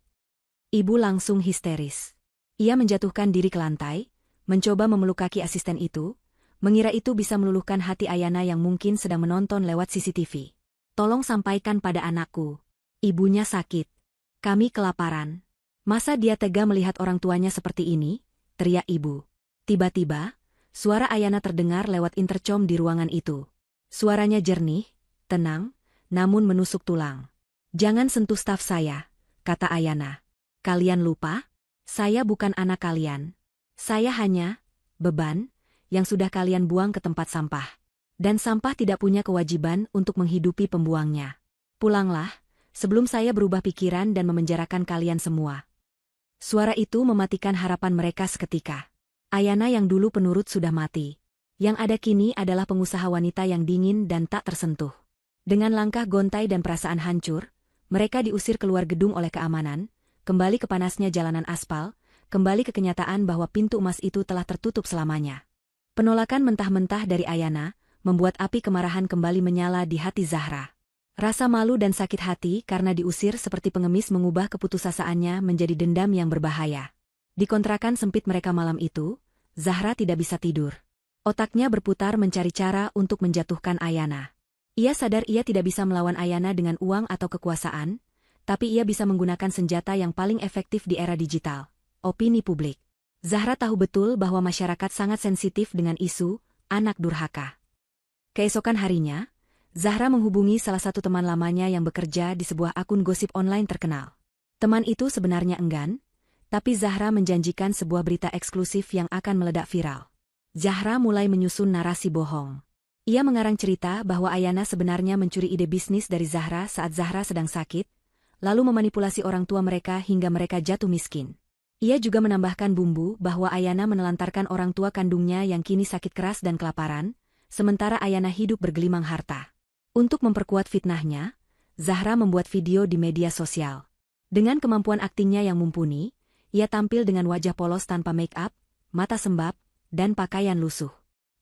Ibu langsung histeris. Ia menjatuhkan diri ke lantai, mencoba memeluk kaki asisten itu, mengira itu bisa meluluhkan hati Ayana yang mungkin sedang menonton lewat CCTV. Tolong sampaikan pada anakku. Ibunya sakit. Kami kelaparan. Masa dia tega melihat orang tuanya seperti ini? Teriak ibu. Tiba-tiba, suara Ayana terdengar lewat intercom di ruangan itu. Suaranya jernih, tenang, namun menusuk tulang. Jangan sentuh staf saya, kata Ayana. Kalian lupa? Saya bukan anak kalian. Saya hanya beban yang sudah kalian buang ke tempat sampah. Dan sampah tidak punya kewajiban untuk menghidupi pembuangnya. Pulanglah, sebelum saya berubah pikiran dan memenjarakan kalian semua. Suara itu mematikan harapan mereka seketika. Ayana yang dulu penurut sudah mati. Yang ada kini adalah pengusaha wanita yang dingin dan tak tersentuh. Dengan langkah gontai dan perasaan hancur, mereka diusir keluar gedung oleh keamanan, kembali ke panasnya jalanan aspal, kembali ke kenyataan bahwa pintu emas itu telah tertutup selamanya. Penolakan mentah-mentah dari Ayana membuat api kemarahan kembali menyala di hati Zahra. Rasa malu dan sakit hati karena diusir seperti pengemis mengubah keputusaasaannya menjadi dendam yang berbahaya. Di kontrakan sempit mereka malam itu, Zahra tidak bisa tidur. Otaknya berputar mencari cara untuk menjatuhkan Ayana. Ia sadar ia tidak bisa melawan Ayana dengan uang atau kekuasaan, tapi ia bisa menggunakan senjata yang paling efektif di era digital, opini publik. Zahra tahu betul bahwa masyarakat sangat sensitif dengan isu anak durhaka. Keesokan harinya, Zahra menghubungi salah satu teman lamanya yang bekerja di sebuah akun gosip online terkenal. Teman itu sebenarnya enggan, tapi Zahra menjanjikan sebuah berita eksklusif yang akan meledak viral. Zahra mulai menyusun narasi bohong. Ia mengarang cerita bahwa Ayana sebenarnya mencuri ide bisnis dari Zahra saat Zahra sedang sakit, lalu memanipulasi orang tua mereka hingga mereka jatuh miskin. Ia juga menambahkan bumbu bahwa Ayana menelantarkan orang tua kandungnya yang kini sakit keras dan kelaparan, sementara Ayana hidup bergelimang harta. Untuk memperkuat fitnahnya, Zahra membuat video di media sosial. Dengan kemampuan aktingnya yang mumpuni, ia tampil dengan wajah polos tanpa make-up, mata sembab, dan pakaian lusuh.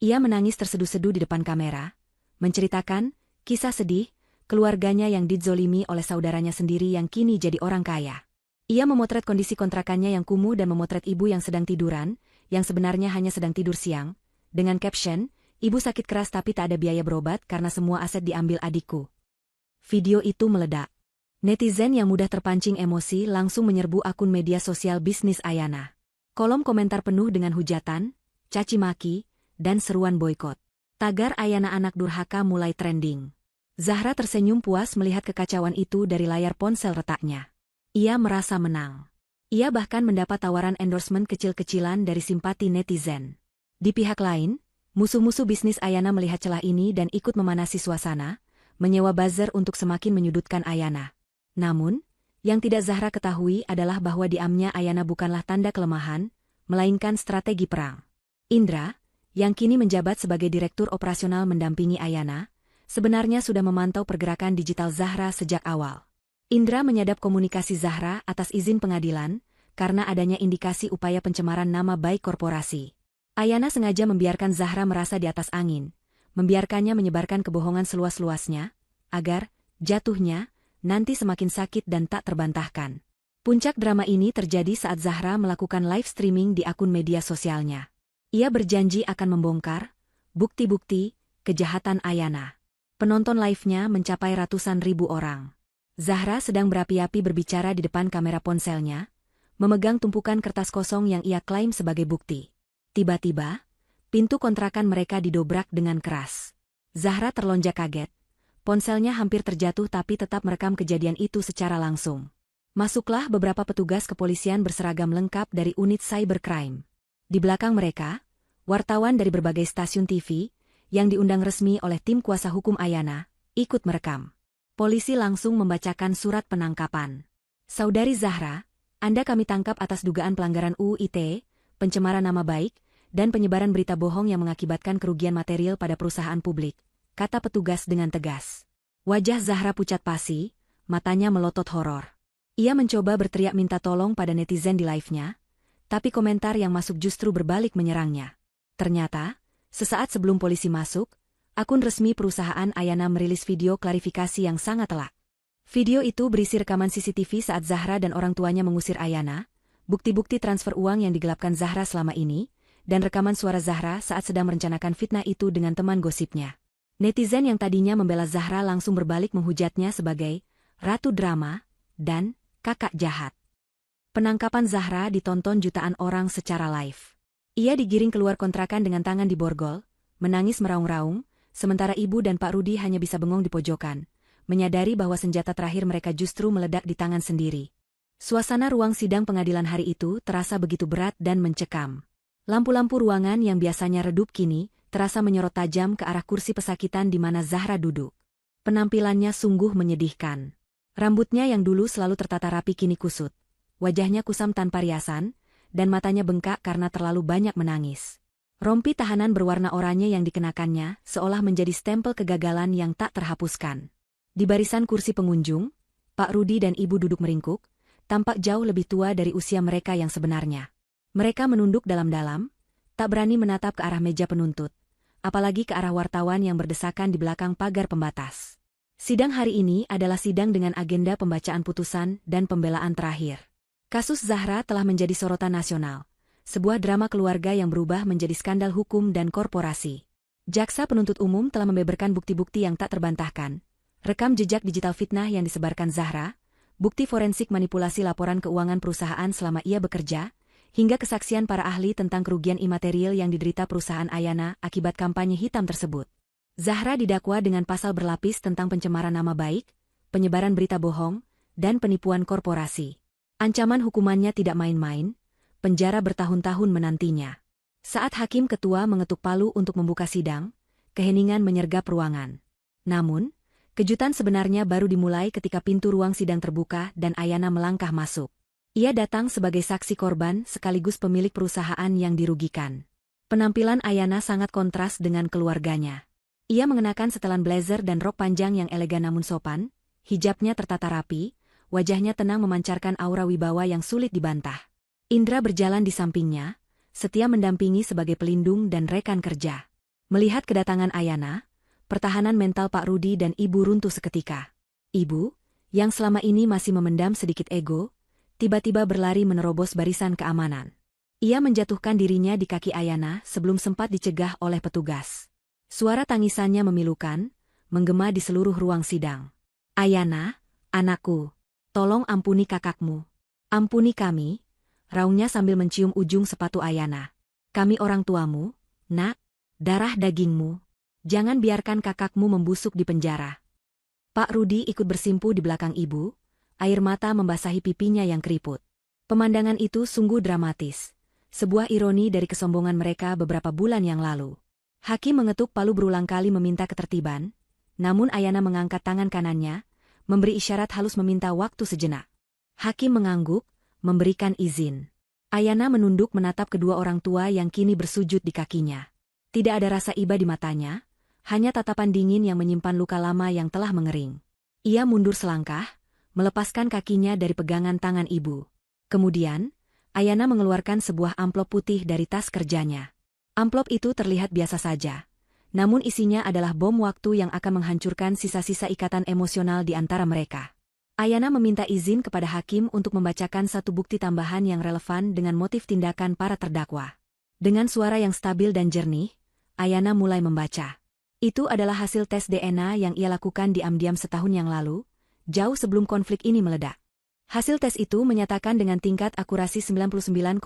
Ia menangis terseduh-seduh di depan kamera, menceritakan kisah sedih keluarganya yang dizolimi oleh saudaranya sendiri yang kini jadi orang kaya. Ia memotret kondisi kontrakannya yang kumuh dan memotret ibu yang sedang tiduran, yang sebenarnya hanya sedang tidur siang, dengan caption, "Ibu sakit keras tapi tak ada biaya berobat karena semua aset diambil adikku." Video itu meledak. Netizen yang mudah terpancing emosi langsung menyerbu akun media sosial bisnis Ayana. Kolom komentar penuh dengan hujatan, caci maki, dan seruan boikot. Tagar Ayana anak durhaka mulai trending. Zahra tersenyum puas melihat kekacauan itu dari layar ponsel retaknya. Ia merasa menang. Ia bahkan mendapat tawaran endorsement kecil-kecilan dari simpati netizen. Di pihak lain, musuh-musuh bisnis Ayana melihat celah ini dan ikut memanasi suasana, menyewa buzzer untuk semakin menyudutkan Ayana. Namun, Yang tidak Zahra ketahui adalah bahwa diamnya Ayana bukanlah tanda kelemahan, melainkan strategi perang. Indra, yang kini menjabat sebagai Direktur Operasional mendampingi Ayana, sebenarnya sudah memantau pergerakan digital Zahra sejak awal. Indra menyadap komunikasi Zahra atas izin pengadilan, karena adanya indikasi upaya pencemaran nama baik korporasi. Ayana sengaja membiarkan Zahra merasa di atas angin, membiarkannya menyebarkan kebohongan seluas-luasnya, agar jatuhnya nanti semakin sakit dan tak terbantahkan. Puncak drama ini terjadi saat Zahra melakukan live streaming di akun media sosialnya. Ia berjanji akan membongkar bukti-bukti kejahatan Ayana. Penonton live-nya mencapai ratusan ribu orang. Zahra sedang berapi-api berbicara di depan kamera ponselnya, memegang tumpukan kertas kosong yang ia klaim sebagai bukti. Tiba-tiba, pintu kontrakan mereka didobrak dengan keras. Zahra terlonjak kaget. Ponselnya hampir terjatuh tapi tetap merekam kejadian itu secara langsung. Masuklah beberapa petugas kepolisian berseragam lengkap dari unit cybercrime. Di belakang mereka, wartawan dari berbagai stasiun TV, yang diundang resmi oleh tim kuasa hukum Ayana, ikut merekam. Polisi langsung membacakan surat penangkapan. Saudari Zahra, Anda kami tangkap atas dugaan pelanggaran UU ITE, pencemaran nama baik, dan penyebaran berita bohong yang mengakibatkan kerugian material pada perusahaan publik, kata petugas dengan tegas. Wajah Zahra pucat pasi, matanya melotot horor. Ia mencoba berteriak minta tolong pada netizen di live-nya, tapi komentar yang masuk justru berbalik menyerangnya. Ternyata, sesaat sebelum polisi masuk, akun resmi perusahaan Ayana merilis video klarifikasi yang sangat telak. Video itu berisi rekaman CCTV saat Zahra dan orang tuanya mengusir Ayana, bukti-bukti transfer uang yang digelapkan Zahra selama ini, dan rekaman suara Zahra saat sedang merencanakan fitnah itu dengan teman gosipnya. Netizen yang tadinya membela Zahra langsung berbalik menghujatnya sebagai ratu drama dan kakak jahat. Penangkapan Zahra ditonton jutaan orang secara live. Ia digiring keluar kontrakan dengan tangan diborgol, menangis meraung-raung, sementara ibu dan Pak Rudi hanya bisa bengong di pojokan, menyadari bahwa senjata terakhir mereka justru meledak di tangan sendiri. Suasana ruang sidang pengadilan hari itu terasa begitu berat dan mencekam. Lampu-lampu ruangan yang biasanya redup kini terasa menyorot tajam ke arah kursi pesakitan di mana Zahra duduk. Penampilannya sungguh menyedihkan. Rambutnya yang dulu selalu tertata rapi kini kusut. Wajahnya kusam tanpa riasan, dan matanya bengkak karena terlalu banyak menangis. Rompi tahanan berwarna oranye yang dikenakannya seolah menjadi stempel kegagalan yang tak terhapuskan. Di barisan kursi pengunjung, Pak Rudi dan Ibu duduk meringkuk, tampak jauh lebih tua dari usia mereka yang sebenarnya. Mereka menunduk dalam-dalam, tak berani menatap ke arah meja penuntut, apalagi ke arah wartawan yang berdesakan di belakang pagar pembatas. Sidang hari ini adalah sidang dengan agenda pembacaan putusan dan pembelaan terakhir. Kasus Zahra telah menjadi sorotan nasional, sebuah drama keluarga yang berubah menjadi skandal hukum dan korporasi. Jaksa penuntut umum telah membeberkan bukti-bukti yang tak terbantahkan, rekam jejak digital fitnah yang disebarkan Zahra, bukti forensik manipulasi laporan keuangan perusahaan selama ia bekerja, hingga kesaksian para ahli tentang kerugian imaterial yang diderita perusahaan Ayana akibat kampanye hitam tersebut. Zahra didakwa dengan pasal berlapis tentang pencemaran nama baik, penyebaran berita bohong, dan penipuan korporasi. Ancaman hukumannya tidak main-main, penjara bertahun-tahun menantinya. Saat hakim ketua mengetuk palu untuk membuka sidang, keheningan menyergap ruangan. Namun, kejutan sebenarnya baru dimulai ketika pintu ruang sidang terbuka dan Ayana melangkah masuk. Ia datang sebagai saksi korban sekaligus pemilik perusahaan yang dirugikan. Penampilan Ayana sangat kontras dengan keluarganya. Ia mengenakan setelan blazer dan rok panjang yang elegan namun sopan, hijabnya tertata rapi, wajahnya tenang memancarkan aura wibawa yang sulit dibantah. Indra berjalan di sampingnya, setia mendampingi sebagai pelindung dan rekan kerja. Melihat kedatangan Ayana, pertahanan mental Pak Rudi dan Ibu runtuh seketika. Ibu, yang selama ini masih memendam sedikit ego, tiba-tiba berlari menerobos barisan keamanan. Ia menjatuhkan dirinya di kaki Ayana sebelum sempat dicegah oleh petugas. Suara tangisannya memilukan, menggema di seluruh ruang sidang. Ayana, anakku. Tolong ampuni kakakmu. Ampuni kami, raungnya sambil mencium ujung sepatu Ayana. Kami orang tuamu, nak, darah dagingmu. Jangan biarkan kakakmu membusuk di penjara. Pak Rudi ikut bersimpu di belakang ibu, air mata membasahi pipinya yang keriput. Pemandangan itu sungguh dramatis, sebuah ironi dari kesombongan mereka beberapa bulan yang lalu. Hakim mengetuk palu berulang kali meminta ketertiban, namun Ayana mengangkat tangan kanannya, memberi isyarat halus meminta waktu sejenak. Hakim mengangguk, memberikan izin. Ayana menunduk menatap kedua orang tua yang kini bersujud di kakinya. Tidak ada rasa iba di matanya, hanya tatapan dingin yang menyimpan luka lama yang telah mengering. Ia mundur selangkah, melepaskan kakinya dari pegangan tangan ibu. Kemudian, Ayana mengeluarkan sebuah amplop putih dari tas kerjanya. Amplop itu terlihat biasa saja, namun isinya adalah bom waktu yang akan menghancurkan sisa-sisa ikatan emosional di antara mereka. Ayana meminta izin kepada hakim untuk membacakan satu bukti tambahan yang relevan dengan motif tindakan para terdakwa. Dengan suara yang stabil dan jernih, Ayana mulai membaca. Itu adalah hasil tes DNA yang ia lakukan diam-diam setahun yang lalu, jauh sebelum konflik ini meledak. Hasil tes itu menyatakan dengan tingkat akurasi 99,9%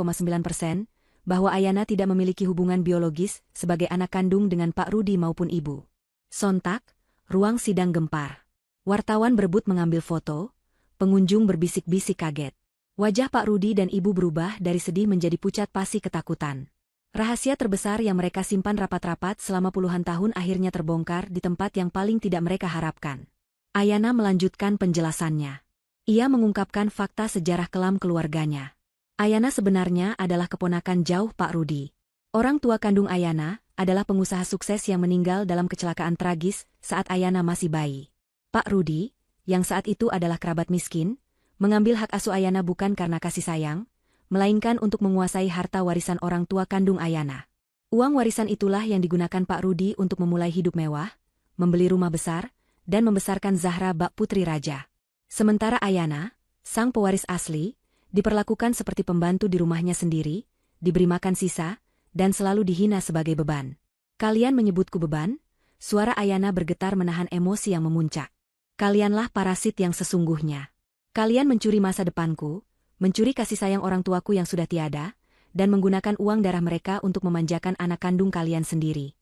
bahwa Ayana tidak memiliki hubungan biologis sebagai anak kandung dengan Pak Rudi maupun ibu. Sontak, ruang sidang gempar. Wartawan berebut mengambil foto, pengunjung berbisik-bisik kaget. Wajah Pak Rudi dan ibu berubah dari sedih menjadi pucat pasi ketakutan. Rahasia terbesar yang mereka simpan rapat-rapat selama puluhan tahun akhirnya terbongkar di tempat yang paling tidak mereka harapkan. Ayana melanjutkan penjelasannya. Ia mengungkapkan fakta sejarah kelam keluarganya. Ayana sebenarnya adalah keponakan jauh Pak Rudi. Orang tua kandung Ayana adalah pengusaha sukses yang meninggal dalam kecelakaan tragis saat Ayana masih bayi. Pak Rudi, yang saat itu adalah kerabat miskin, mengambil hak asuh Ayana bukan karena kasih sayang, melainkan untuk menguasai harta warisan orang tua kandung Ayana. Uang warisan itulah yang digunakan Pak Rudi untuk memulai hidup mewah, membeli rumah besar, dan membesarkan Zahra bak putri raja. Sementara Ayana, sang pewaris asli, diperlakukan seperti pembantu di rumahnya sendiri, diberi makan sisa, dan selalu dihina sebagai beban. Kalian menyebutku beban? Suara Ayana bergetar menahan emosi yang memuncak. Kalianlah parasit yang sesungguhnya. Kalian mencuri masa depanku, mencuri kasih sayang orang tuaku yang sudah tiada, dan menggunakan uang darah mereka untuk memanjakan anak kandung kalian sendiri.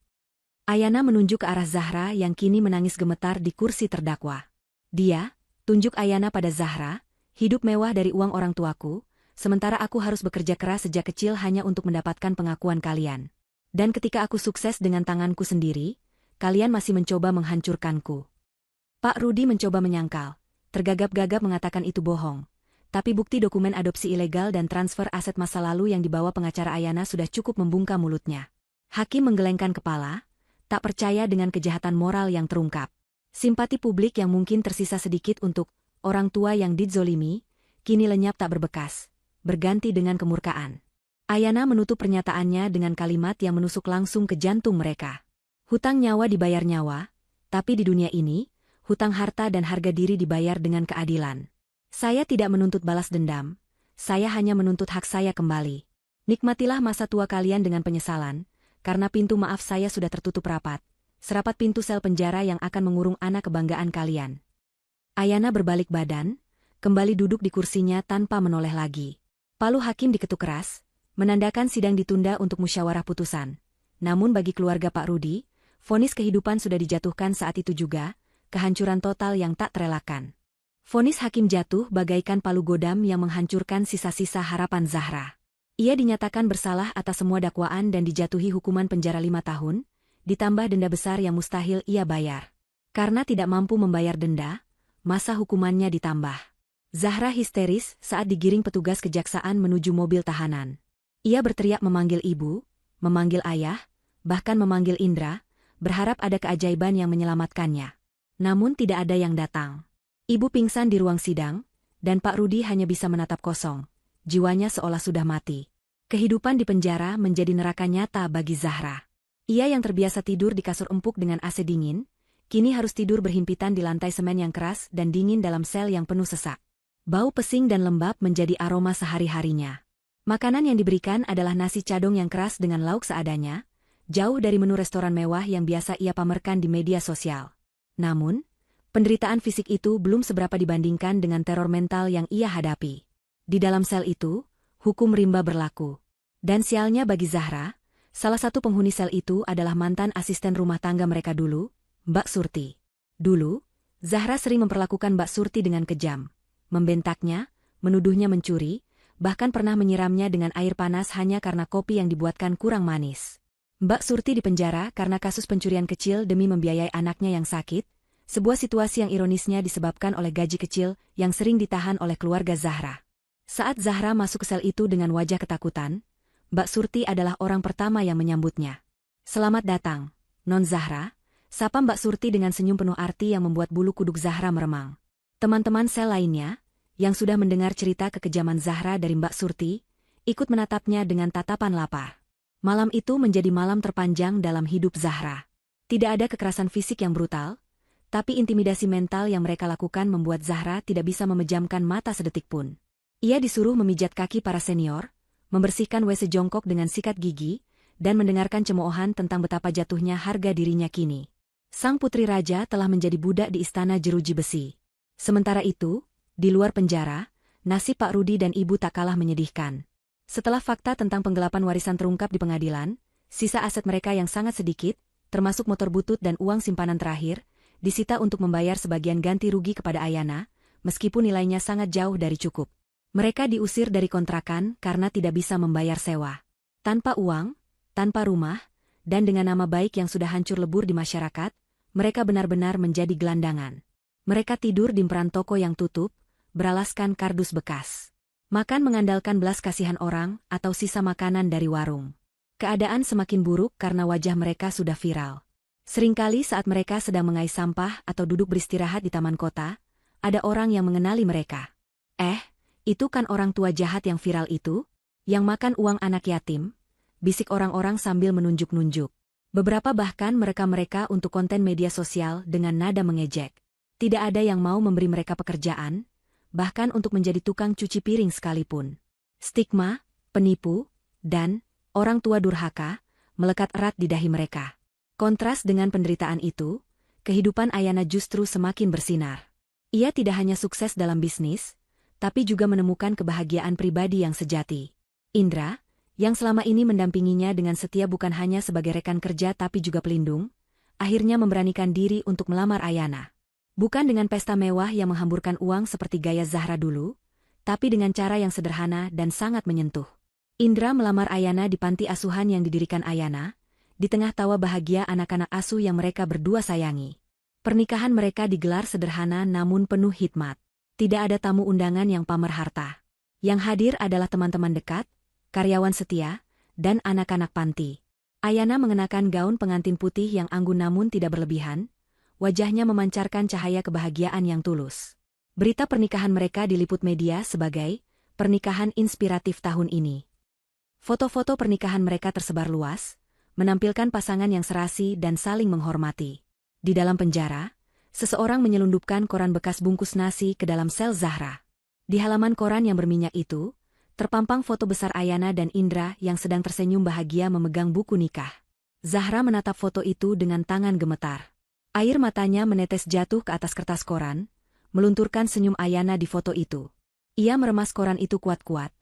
Ayana menunjuk ke arah Zahra yang kini menangis gemetar di kursi terdakwa. Dia, tunjuk Ayana pada Zahra, hidup mewah dari uang orang tuaku, sementara aku harus bekerja keras sejak kecil hanya untuk mendapatkan pengakuan kalian. Dan ketika aku sukses dengan tanganku sendiri, kalian masih mencoba menghancurkanku. Pak Rudi mencoba menyangkal, tergagap-gagap mengatakan itu bohong. Tapi bukti dokumen adopsi ilegal dan transfer aset masa lalu yang dibawa pengacara Ayana sudah cukup membungkam mulutnya. Hakim menggelengkan kepala, tak percaya dengan kejahatan moral yang terungkap. Simpati publik yang mungkin tersisa sedikit untuk orang tua yang dizolimi, kini lenyap tak berbekas, berganti dengan kemurkaan. Ayana menutup pernyataannya dengan kalimat yang menusuk langsung ke jantung mereka. Hutang nyawa dibayar nyawa, tapi di dunia ini, hutang harta dan harga diri dibayar dengan keadilan. Saya tidak menuntut balas dendam, saya hanya menuntut hak saya kembali. Nikmatilah masa tua kalian dengan penyesalan, karena pintu maaf saya sudah tertutup rapat, serapat pintu sel penjara yang akan mengurung anak kebanggaan kalian. Ayana berbalik badan, kembali duduk di kursinya tanpa menoleh lagi. Palu hakim diketuk keras, menandakan sidang ditunda untuk musyawarah putusan. Namun bagi keluarga Pak Rudi, vonis kehidupan sudah dijatuhkan saat itu juga, kehancuran total yang tak terelakkan. Vonis hakim jatuh bagaikan palu godam yang menghancurkan sisa-sisa harapan Zahra. Ia dinyatakan bersalah atas semua dakwaan dan dijatuhi hukuman penjara 5 tahun, ditambah denda besar yang mustahil ia bayar. Karena tidak mampu membayar denda, masa hukumannya ditambah. Zahra histeris saat digiring petugas kejaksaan menuju mobil tahanan. Ia berteriak memanggil ibu, memanggil ayah, bahkan memanggil Indra, berharap ada keajaiban yang menyelamatkannya. Namun tidak ada yang datang. Ibu pingsan di ruang sidang, dan Pak Rudi hanya bisa menatap kosong. Jiwanya seolah sudah mati. Kehidupan di penjara menjadi neraka nyata bagi Zahra. Ia yang terbiasa tidur di kasur empuk dengan AC dingin, kini harus tidur berhimpitan di lantai semen yang keras dan dingin dalam sel yang penuh sesak. Bau pesing dan lembab menjadi aroma sehari-harinya. Makanan yang diberikan adalah nasi cadong yang keras dengan lauk seadanya, jauh dari menu restoran mewah yang biasa ia pamerkan di media sosial. Namun, penderitaan fisik itu belum seberapa dibandingkan dengan teror mental yang ia hadapi. Di dalam sel itu, hukum rimba berlaku. Dan sialnya bagi Zahra, salah satu penghuni sel itu adalah mantan asisten rumah tangga mereka dulu, Mbak Surti. Dulu, Zahra sering memperlakukan Mbak Surti dengan kejam, membentaknya, menuduhnya mencuri, bahkan pernah menyiramnya dengan air panas hanya karena kopi yang dibuatkan kurang manis. Mbak Surti dipenjara karena kasus pencurian kecil demi membiayai anaknya yang sakit, Sebuah situasi yang ironisnya disebabkan oleh gaji kecil yang sering ditahan oleh keluarga Zahra. Saat Zahra masuk ke sel itu dengan wajah ketakutan, Mbak Surti adalah orang pertama yang menyambutnya. "Selamat datang, Non Zahra," sapa Mbak Surti dengan senyum penuh arti yang membuat bulu kuduk Zahra meremang. Teman-teman sel lainnya, yang sudah mendengar cerita kekejaman Zahra dari Mbak Surti, ikut menatapnya dengan tatapan lapar. Malam itu menjadi malam terpanjang dalam hidup Zahra. Tidak ada kekerasan fisik yang brutal, tapi intimidasi mental yang mereka lakukan membuat Zahra tidak bisa memejamkan mata sedetik pun. Ia disuruh memijat kaki para senior, membersihkan WC jongkok dengan sikat gigi, dan mendengarkan cemoohan tentang betapa jatuhnya harga dirinya kini. Sang putri raja telah menjadi budak di istana jeruji besi. Sementara itu, di luar penjara, nasib Pak Rudi dan Ibu tak kalah menyedihkan. Setelah fakta tentang penggelapan warisan terungkap di pengadilan, sisa aset mereka yang sangat sedikit, termasuk motor butut dan uang simpanan terakhir, disita untuk membayar sebagian ganti rugi kepada Ayana, meskipun nilainya sangat jauh dari cukup. Mereka diusir dari kontrakan karena tidak bisa membayar sewa. Tanpa uang, tanpa rumah, dan dengan nama baik yang sudah hancur lebur di masyarakat, mereka benar-benar menjadi gelandangan. Mereka tidur di emperan toko yang tutup, beralaskan kardus bekas. Makan mengandalkan belas kasihan orang atau sisa makanan dari warung. Keadaan semakin buruk karena wajah mereka sudah viral. Seringkali saat mereka sedang mengais sampah atau duduk beristirahat di taman kota, ada orang yang mengenali mereka. Itu kan orang tua jahat yang viral itu? Yang makan uang anak yatim? Bisik orang-orang sambil menunjuk-nunjuk. Beberapa bahkan merekam mereka untuk konten media sosial dengan nada mengejek. Tidak ada yang mau memberi mereka pekerjaan, bahkan untuk menjadi tukang cuci piring sekalipun. Stigma, penipu, dan orang tua durhaka melekat erat di dahi mereka. Kontras dengan penderitaan itu, kehidupan Ayana justru semakin bersinar. Ia tidak hanya sukses dalam bisnis, tapi juga menemukan kebahagiaan pribadi yang sejati. Indra, yang selama ini mendampinginya dengan setia bukan hanya sebagai rekan kerja tapi juga pelindung, akhirnya memberanikan diri untuk melamar Ayana. Bukan dengan pesta mewah yang menghamburkan uang seperti gaya Zahra dulu, tapi dengan cara yang sederhana dan sangat menyentuh. Indra melamar Ayana di panti asuhan yang didirikan Ayana, di tengah tawa bahagia anak-anak asuh yang mereka berdua sayangi. Pernikahan mereka digelar sederhana namun penuh hikmat. Tidak ada tamu undangan yang pamer harta. Yang hadir adalah teman-teman dekat, karyawan setia, dan anak-anak panti. Ayana mengenakan gaun pengantin putih yang anggun namun tidak berlebihan, wajahnya memancarkan cahaya kebahagiaan yang tulus. Berita pernikahan mereka diliput media sebagai pernikahan inspiratif tahun ini. Foto-foto pernikahan mereka tersebar luas, menampilkan pasangan yang serasi dan saling menghormati. Di dalam penjara, seseorang menyelundupkan koran bekas bungkus nasi ke dalam sel Zahra. Di halaman koran yang berminyak itu, terpampang foto besar Ayana dan Indra yang sedang tersenyum bahagia memegang buku nikah. Zahra menatap foto itu dengan tangan gemetar. Air matanya menetes jatuh ke atas kertas koran, melunturkan senyum Ayana di foto itu. Ia meremas koran itu kuat-kuat,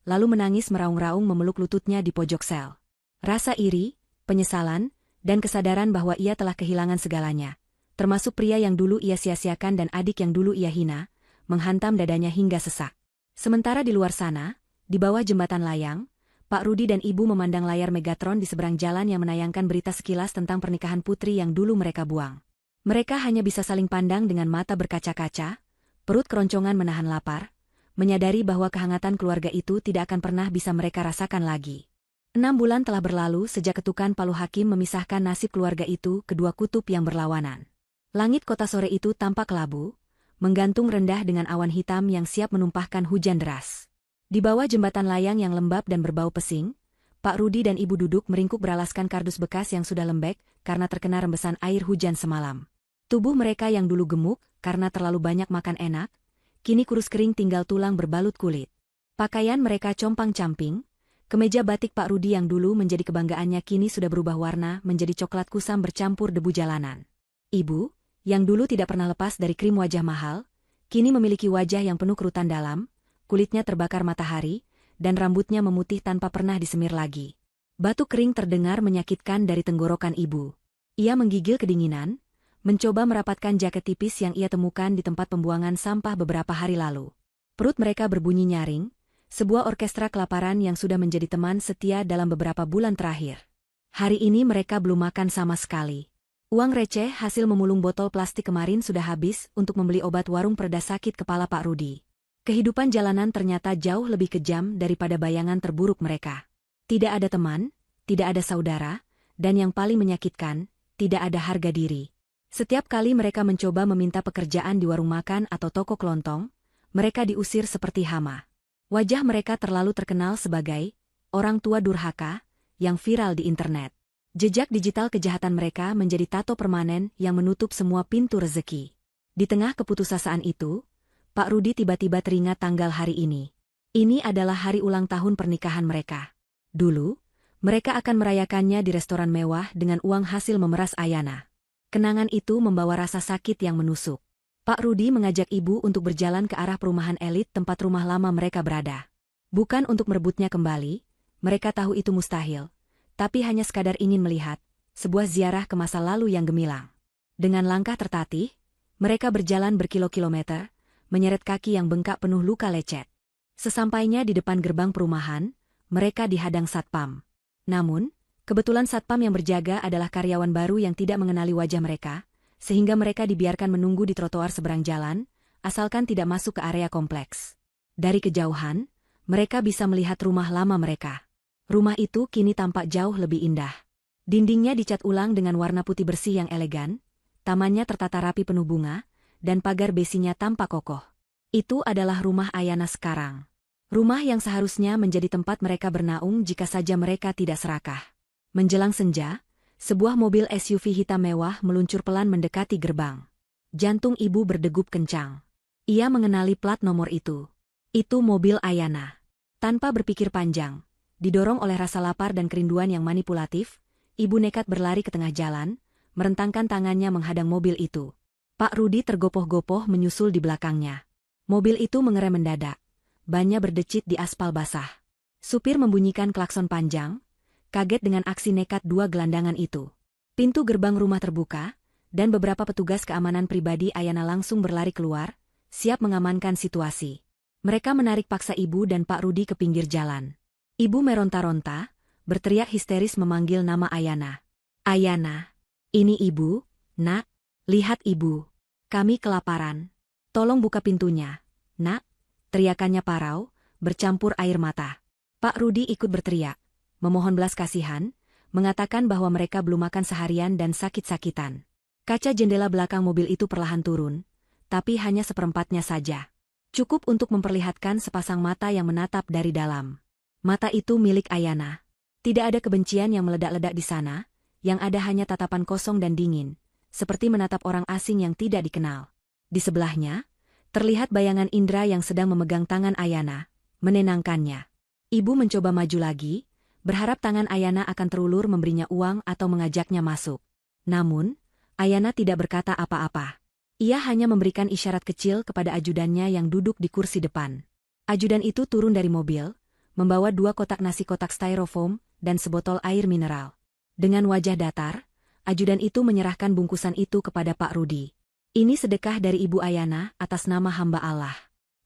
lalu menangis meraung-raung memeluk lututnya di pojok sel. Rasa iri, penyesalan, dan kesadaran bahwa ia telah kehilangan segalanya, termasuk pria yang dulu ia sia-siakan dan adik yang dulu ia hina, menghantam dadanya hingga sesak. Sementara di luar sana, di bawah jembatan layang, Pak Rudi dan Ibu memandang layar Megatron di seberang jalan yang menayangkan berita sekilas tentang pernikahan putri yang dulu mereka buang. Mereka hanya bisa saling pandang dengan mata berkaca-kaca, perut keroncongan menahan lapar, menyadari bahwa kehangatan keluarga itu tidak akan pernah bisa mereka rasakan lagi. 6 bulan telah berlalu sejak ketukan palu hakim memisahkan nasib keluarga itu kedua kutub yang berlawanan. Langit kota sore itu tampak kelabu, menggantung rendah dengan awan hitam yang siap menumpahkan hujan deras. Di bawah jembatan layang yang lembab dan berbau pesing, Pak Rudi dan Ibu duduk meringkuk beralaskan kardus bekas yang sudah lembek karena terkena rembesan air hujan semalam. Tubuh mereka yang dulu gemuk karena terlalu banyak makan enak, kini kurus kering tinggal tulang berbalut kulit. Pakaian mereka compang-camping, kemeja batik Pak Rudi yang dulu menjadi kebanggaannya kini sudah berubah warna menjadi coklat kusam bercampur debu jalanan. Ibu, yang dulu tidak pernah lepas dari krim wajah mahal, kini memiliki wajah yang penuh kerutan dalam, kulitnya terbakar matahari, dan rambutnya memutih tanpa pernah disemir lagi. Batu kering terdengar menyakitkan dari tenggorokan Ibu. Ia menggigil kedinginan, mencoba merapatkan jaket tipis yang ia temukan di tempat pembuangan sampah beberapa hari lalu. Perut mereka berbunyi nyaring, sebuah orkestra kelaparan yang sudah menjadi teman setia dalam beberapa bulan terakhir. Hari ini mereka belum makan sama sekali. Uang receh hasil memulung botol plastik kemarin sudah habis untuk membeli obat warung pereda sakit kepala Pak Rudi. Kehidupan jalanan ternyata jauh lebih kejam daripada bayangan terburuk mereka. Tidak ada teman, tidak ada saudara, dan yang paling menyakitkan, tidak ada harga diri. Setiap kali mereka mencoba meminta pekerjaan di warung makan atau toko kelontong, mereka diusir seperti hama. Wajah mereka terlalu terkenal sebagai orang tua durhaka yang viral di internet. Jejak digital kejahatan mereka menjadi tato permanen yang menutup semua pintu rezeki. Di tengah keputusasaan itu, Pak Rudi tiba-tiba teringat tanggal hari ini. Ini adalah hari ulang tahun pernikahan mereka. Dulu, mereka akan merayakannya di restoran mewah dengan uang hasil memeras Ayana. Kenangan itu membawa rasa sakit yang menusuk. Pak Rudi mengajak ibu untuk berjalan ke arah perumahan elit tempat rumah lama mereka berada. Bukan untuk merebutnya kembali, mereka tahu itu mustahil, tapi hanya sekadar ingin melihat sebuah ziarah ke masa lalu yang gemilang. Dengan langkah tertatih, mereka berjalan berkilo-kilometer, menyeret kaki yang bengkak penuh luka lecet. Sesampainya di depan gerbang perumahan, mereka dihadang satpam. Namun, kebetulan satpam yang berjaga adalah karyawan baru yang tidak mengenali wajah mereka, sehingga mereka dibiarkan menunggu di trotoar seberang jalan, asalkan tidak masuk ke area kompleks. Dari kejauhan, mereka bisa melihat rumah lama mereka. Rumah itu kini tampak jauh lebih indah. Dindingnya dicat ulang dengan warna putih bersih yang elegan, tamannya tertata rapi penuh bunga, dan pagar besinya tampak kokoh. Itu adalah rumah Ayana sekarang. Rumah yang seharusnya menjadi tempat mereka bernaung jika saja mereka tidak serakah. Menjelang senja, sebuah mobil SUV hitam mewah meluncur pelan mendekati gerbang. Jantung ibu berdegup kencang. Ia mengenali plat nomor itu. Itu mobil Ayana. Tanpa berpikir panjang, didorong oleh rasa lapar dan kerinduan yang manipulatif, ibu nekat berlari ke tengah jalan, merentangkan tangannya menghadang mobil itu. Pak Rudi tergopoh-gopoh menyusul di belakangnya. Mobil itu mengerem mendadak. Bannya berdecit di aspal basah. Supir membunyikan klakson panjang, kaget dengan aksi nekat dua gelandangan itu. Pintu gerbang rumah terbuka, dan beberapa petugas keamanan pribadi Ayana langsung berlari keluar, siap mengamankan situasi. Mereka menarik paksa ibu dan Pak Rudi ke pinggir jalan. Ibu meronta-ronta, berteriak histeris memanggil nama Ayana. Ayana, ini ibu, nak, lihat ibu. Kami kelaparan. Tolong buka pintunya, nak. Teriakannya parau, bercampur air mata. Pak Rudi ikut berteriak, memohon belas kasihan, mengatakan bahwa mereka belum makan seharian dan sakit-sakitan. Kaca jendela belakang mobil itu perlahan turun, tapi hanya seperempatnya saja. Cukup untuk memperlihatkan sepasang mata yang menatap dari dalam. Mata itu milik Ayana. Tidak ada kebencian yang meledak-ledak di sana, yang ada hanya tatapan kosong dan dingin, seperti menatap orang asing yang tidak dikenal. Di sebelahnya, terlihat bayangan Indra yang sedang memegang tangan Ayana, menenangkannya. Ibu mencoba maju lagi, berharap tangan Ayana akan terulur memberinya uang atau mengajaknya masuk. Namun, Ayana tidak berkata apa-apa. Ia hanya memberikan isyarat kecil kepada ajudannya yang duduk di kursi depan. Ajudan itu turun dari mobil, membawa 2 kotak nasi kotak styrofoam dan sebotol air mineral. Dengan wajah datar, ajudan itu menyerahkan bungkusan itu kepada Pak Rudi. Ini sedekah dari Ibu Ayana atas nama hamba Allah.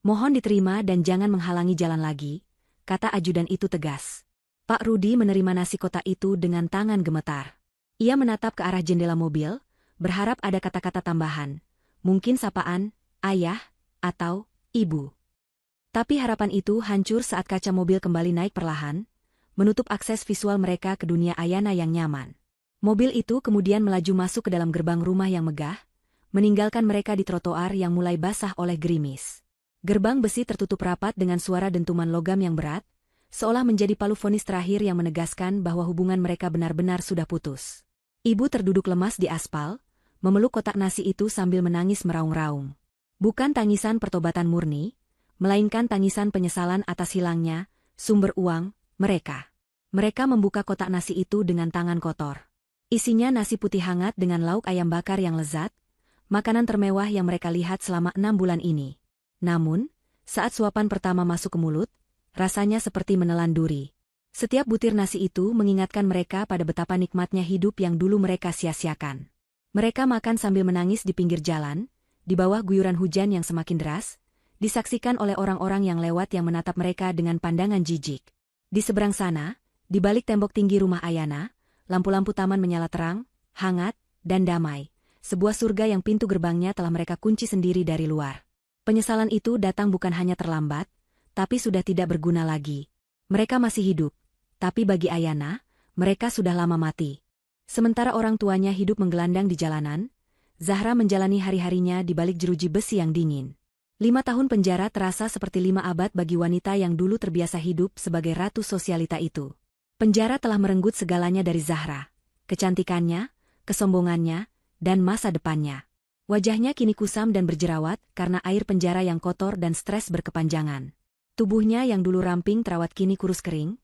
Mohon diterima dan jangan menghalangi jalan lagi, kata ajudan itu tegas. Pak Rudi menerima nasi kotak itu dengan tangan gemetar. Ia menatap ke arah jendela mobil, berharap ada kata-kata tambahan, mungkin sapaan, ayah, atau ibu. Tapi harapan itu hancur saat kaca mobil kembali naik perlahan, menutup akses visual mereka ke dunia Ayana yang nyaman. Mobil itu kemudian melaju masuk ke dalam gerbang rumah yang megah, meninggalkan mereka di trotoar yang mulai basah oleh gerimis. Gerbang besi tertutup rapat dengan suara dentuman logam yang berat, seolah menjadi palu vonis terakhir yang menegaskan bahwa hubungan mereka benar-benar sudah putus. Ibu terduduk lemas di aspal, memeluk kotak nasi itu sambil menangis meraung-raung. Bukan tangisan pertobatan murni, melainkan tangisan penyesalan atas hilangnya sumber uang mereka. Mereka membuka kotak nasi itu dengan tangan kotor. Isinya nasi putih hangat dengan lauk ayam bakar yang lezat, makanan termewah yang mereka lihat selama 6 bulan ini. Namun, saat suapan pertama masuk ke mulut, rasanya seperti menelan duri. Setiap butir nasi itu mengingatkan mereka pada betapa nikmatnya hidup yang dulu mereka sia-siakan. Mereka makan sambil menangis di pinggir jalan, di bawah guyuran hujan yang semakin deras, disaksikan oleh orang-orang yang lewat yang menatap mereka dengan pandangan jijik. Di seberang sana, di balik tembok tinggi rumah Ayana, lampu-lampu taman menyala terang, hangat, dan damai. Sebuah surga yang pintu gerbangnya telah mereka kunci sendiri dari luar. Penyesalan itu datang bukan hanya terlambat, tapi sudah tidak berguna lagi. Mereka masih hidup, tapi bagi Ayana, mereka sudah lama mati. Sementara orang tuanya hidup menggelandang di jalanan, Zahra menjalani hari-harinya di balik jeruji besi yang dingin. 5 tahun penjara terasa seperti 5 abad bagi wanita yang dulu terbiasa hidup sebagai ratu sosialita itu. Penjara telah merenggut segalanya dari Zahra. Kecantikannya, kesombongannya, dan masa depannya. Wajahnya kini kusam dan berjerawat karena air penjara yang kotor dan stres berkepanjangan. Tubuhnya yang dulu ramping terawat kini kurus kering.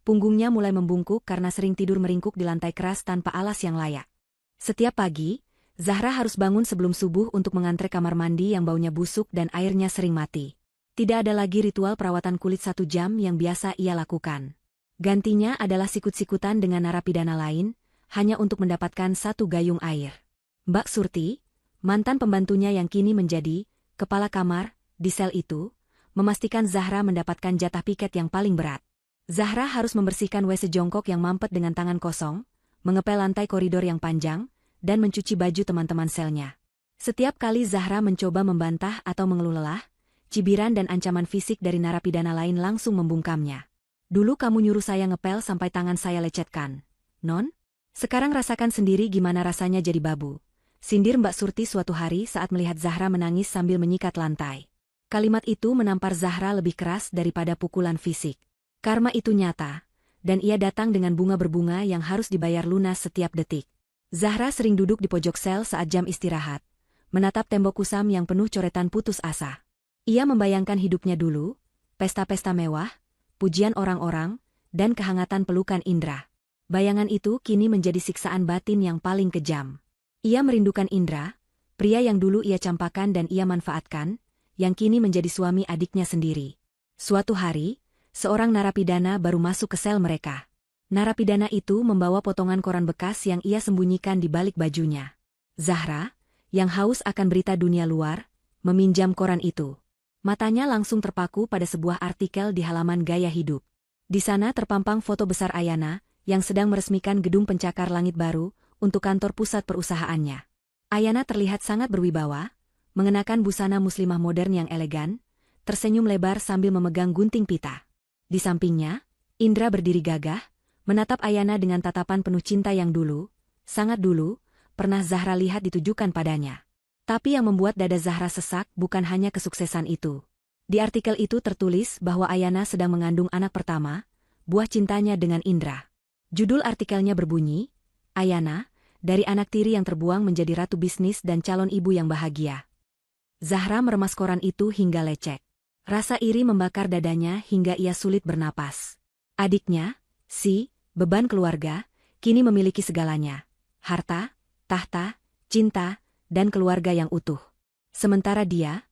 Punggungnya mulai membungkuk karena sering tidur meringkuk di lantai keras tanpa alas yang layak. Setiap pagi, Zahra harus bangun sebelum subuh untuk mengantre kamar mandi yang baunya busuk dan airnya sering mati. Tidak ada lagi ritual perawatan kulit 1 jam yang biasa ia lakukan. Gantinya adalah sikut-sikutan dengan narapidana lain, hanya untuk mendapatkan 1 gayung air. Mbak Surti, mantan pembantunya yang kini menjadi kepala kamar di sel itu, memastikan Zahra mendapatkan jatah piket yang paling berat. Zahra harus membersihkan WC jongkok yang mampet dengan tangan kosong, mengepel lantai koridor yang panjang, dan mencuci baju teman-teman selnya. Setiap kali Zahra mencoba membantah atau mengeluh lelah, cibiran dan ancaman fisik dari narapidana lain langsung membungkamnya. Dulu kamu nyuruh saya ngepel sampai tangan saya lecetkan, non? Sekarang rasakan sendiri gimana rasanya jadi babu. Sindir Mbak Surti suatu hari saat melihat Zahra menangis sambil menyikat lantai. Kalimat itu menampar Zahra lebih keras daripada pukulan fisik. Karma itu nyata, dan ia datang dengan bunga berbunga yang harus dibayar lunas setiap detik. Zahra sering duduk di pojok sel saat jam istirahat, menatap tembok kusam yang penuh coretan putus asa. Ia membayangkan hidupnya dulu, pesta-pesta mewah, pujian orang-orang, dan kehangatan pelukan Indra. Bayangan itu kini menjadi siksaan batin yang paling kejam. Ia merindukan Indra, pria yang dulu ia campakan dan ia manfaatkan, yang kini menjadi suami adiknya sendiri. Suatu hari, seorang narapidana baru masuk ke sel mereka. Narapidana itu membawa potongan koran bekas yang ia sembunyikan di balik bajunya. Zahra, yang haus akan berita dunia luar, meminjam koran itu. Matanya langsung terpaku pada sebuah artikel di halaman Gaya Hidup. Di sana terpampang foto besar Ayana, yang sedang meresmikan gedung pencakar langit baru untuk kantor pusat perusahaannya. Ayana terlihat sangat berwibawa, mengenakan busana muslimah modern yang elegan, tersenyum lebar sambil memegang gunting pita. Di sampingnya, Indra berdiri gagah, menatap Ayana dengan tatapan penuh cinta yang dulu, sangat dulu, pernah Zahra lihat ditujukan padanya. Tapi yang membuat dada Zahra sesak bukan hanya kesuksesan itu. Di artikel itu tertulis bahwa Ayana sedang mengandung anak pertama, buah cintanya dengan Indra. Judul artikelnya berbunyi, Ayana, dari anak tiri yang terbuang menjadi ratu bisnis dan calon ibu yang bahagia. Zahra meremas koran itu hingga lecek. Rasa iri membakar dadanya hingga ia sulit bernapas. Adiknya, beban keluarga, kini memiliki segalanya. Harta, tahta, cinta, dan keluarga yang utuh. Sementara dia,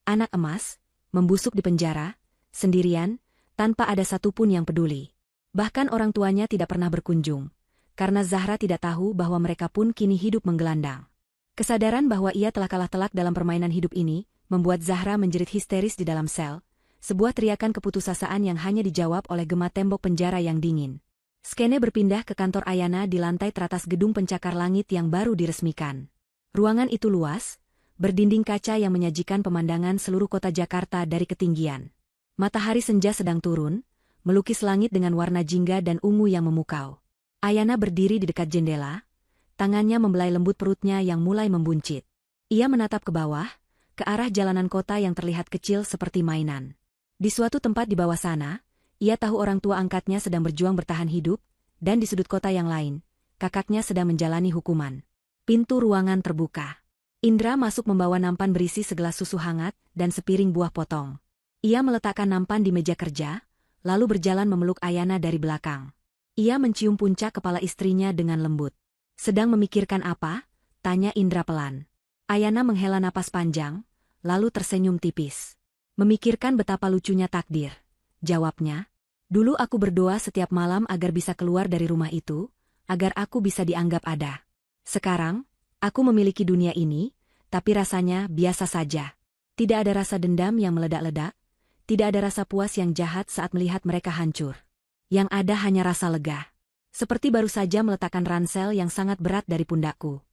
anak emas, membusuk di penjara, sendirian, tanpa ada satupun yang peduli. Bahkan orang tuanya tidak pernah berkunjung, karena Zahra tidak tahu bahwa mereka pun kini hidup menggelandang. Kesadaran bahwa ia telah kalah telak dalam permainan hidup ini, membuat Zahra menjerit histeris di dalam sel. Sebuah teriakan keputusasaan yang hanya dijawab oleh gema tembok penjara yang dingin. Skene berpindah ke kantor Ayana di lantai teratas gedung pencakar langit yang baru diresmikan. Ruangan itu luas, berdinding kaca yang menyajikan pemandangan seluruh kota Jakarta dari ketinggian. Matahari senja sedang turun, melukis langit dengan warna jingga dan ungu yang memukau. Ayana berdiri di dekat jendela, tangannya membelai lembut perutnya yang mulai membuncit. Ia menatap ke bawah, ke arah jalanan kota yang terlihat kecil seperti mainan. Di suatu tempat di bawah sana, ia tahu orang tua angkatnya sedang berjuang bertahan hidup, dan di sudut kota yang lain, kakaknya sedang menjalani hukuman. Pintu ruangan terbuka. Indra masuk membawa nampan berisi segelas susu hangat dan sepiring buah potong. Ia meletakkan nampan di meja kerja, lalu berjalan memeluk Ayana dari belakang. Ia mencium puncak kepala istrinya dengan lembut. Sedang memikirkan apa? Tanya Indra pelan. Ayana menghela napas panjang, lalu tersenyum tipis. Memikirkan betapa lucunya takdir. Jawabnya, dulu aku berdoa setiap malam agar bisa keluar dari rumah itu, agar aku bisa dianggap ada. Sekarang, aku memiliki dunia ini, tapi rasanya biasa saja. Tidak ada rasa dendam yang meledak-ledak, tidak ada rasa puas yang jahat saat melihat mereka hancur. Yang ada hanya rasa lega. Seperti baru saja meletakkan ransel yang sangat berat dari pundakku.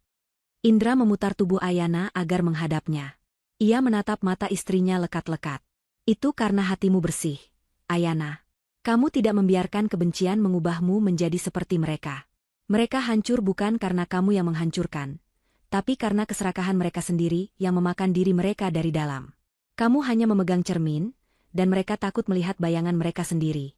Indra memutar tubuh Ayana agar menghadapnya. Ia menatap mata istrinya lekat-lekat. Itu karena hatimu bersih, Ayana. Kamu tidak membiarkan kebencian mengubahmu menjadi seperti mereka. Mereka hancur bukan karena kamu yang menghancurkan, tapi karena keserakahan mereka sendiri yang memakan diri mereka dari dalam. Kamu hanya memegang cermin, dan mereka takut melihat bayangan mereka sendiri.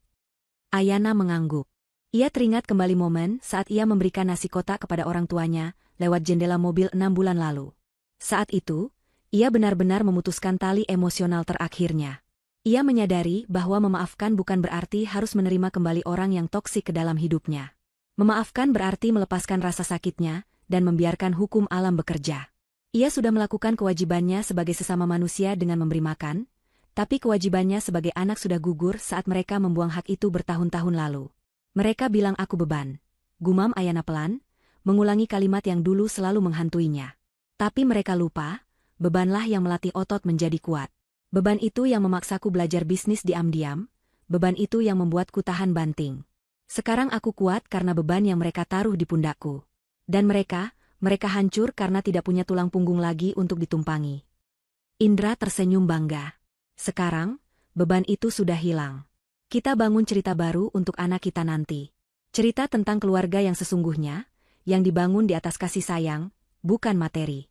Ayana mengangguk. Ia teringat kembali momen saat ia memberikan nasi kotak kepada orang tuanya lewat jendela mobil 6 bulan lalu. Saat itu, ia benar-benar memutuskan tali emosional terakhirnya. Ia menyadari bahwa memaafkan bukan berarti harus menerima kembali orang yang toksik ke dalam hidupnya. Memaafkan berarti melepaskan rasa sakitnya dan membiarkan hukum alam bekerja. Ia sudah melakukan kewajibannya sebagai sesama manusia dengan memberi makan, tapi kewajibannya sebagai anak sudah gugur saat mereka membuang hak itu bertahun-tahun lalu. Mereka bilang aku beban. Gumam Ayana pelan, mengulangi kalimat yang dulu selalu menghantuinya. Tapi mereka lupa, bebanlah yang melatih otot menjadi kuat. Beban itu yang memaksaku belajar bisnis diam-diam, beban itu yang membuatku tahan banting. Sekarang aku kuat karena beban yang mereka taruh di pundakku. Dan mereka hancur karena tidak punya tulang punggung lagi untuk ditumpangi. Indra tersenyum bangga. Sekarang, beban itu sudah hilang. Kita bangun cerita baru untuk anak kita nanti. Cerita tentang keluarga yang sesungguhnya, yang dibangun di atas kasih sayang, bukan materi.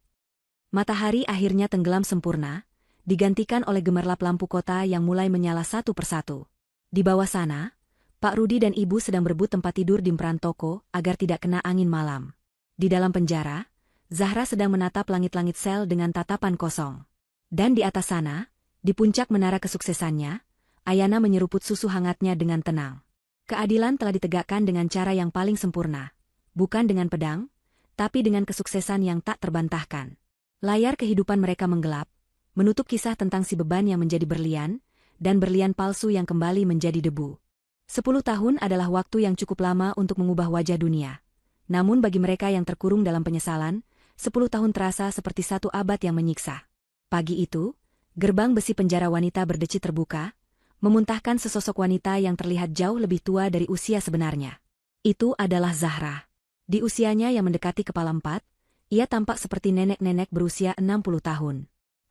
Matahari akhirnya tenggelam sempurna, digantikan oleh gemerlap lampu kota yang mulai menyala satu persatu. Di bawah sana, Pak Rudi dan Ibu sedang berebut tempat tidur di emperan toko agar tidak kena angin malam. Di dalam penjara, Zahra sedang menatap langit-langit sel dengan tatapan kosong. Dan di atas sana, di puncak menara kesuksesannya, Ayana menyeruput susu hangatnya dengan tenang. Keadilan telah ditegakkan dengan cara yang paling sempurna. Bukan dengan pedang, tapi dengan kesuksesan yang tak terbantahkan. Layar kehidupan mereka menggelap, menutup kisah tentang si beban yang menjadi berlian, dan berlian palsu yang kembali menjadi debu. 10 tahun adalah waktu yang cukup lama untuk mengubah wajah dunia. Namun bagi mereka yang terkurung dalam penyesalan, 10 tahun terasa seperti 1 abad yang menyiksa. Pagi itu, gerbang besi penjara wanita berdecit terbuka, memuntahkan sesosok wanita yang terlihat jauh lebih tua dari usia sebenarnya. Itu adalah Zahra. Di usianya yang mendekati kepala 4, ia tampak seperti nenek-nenek berusia 60 tahun.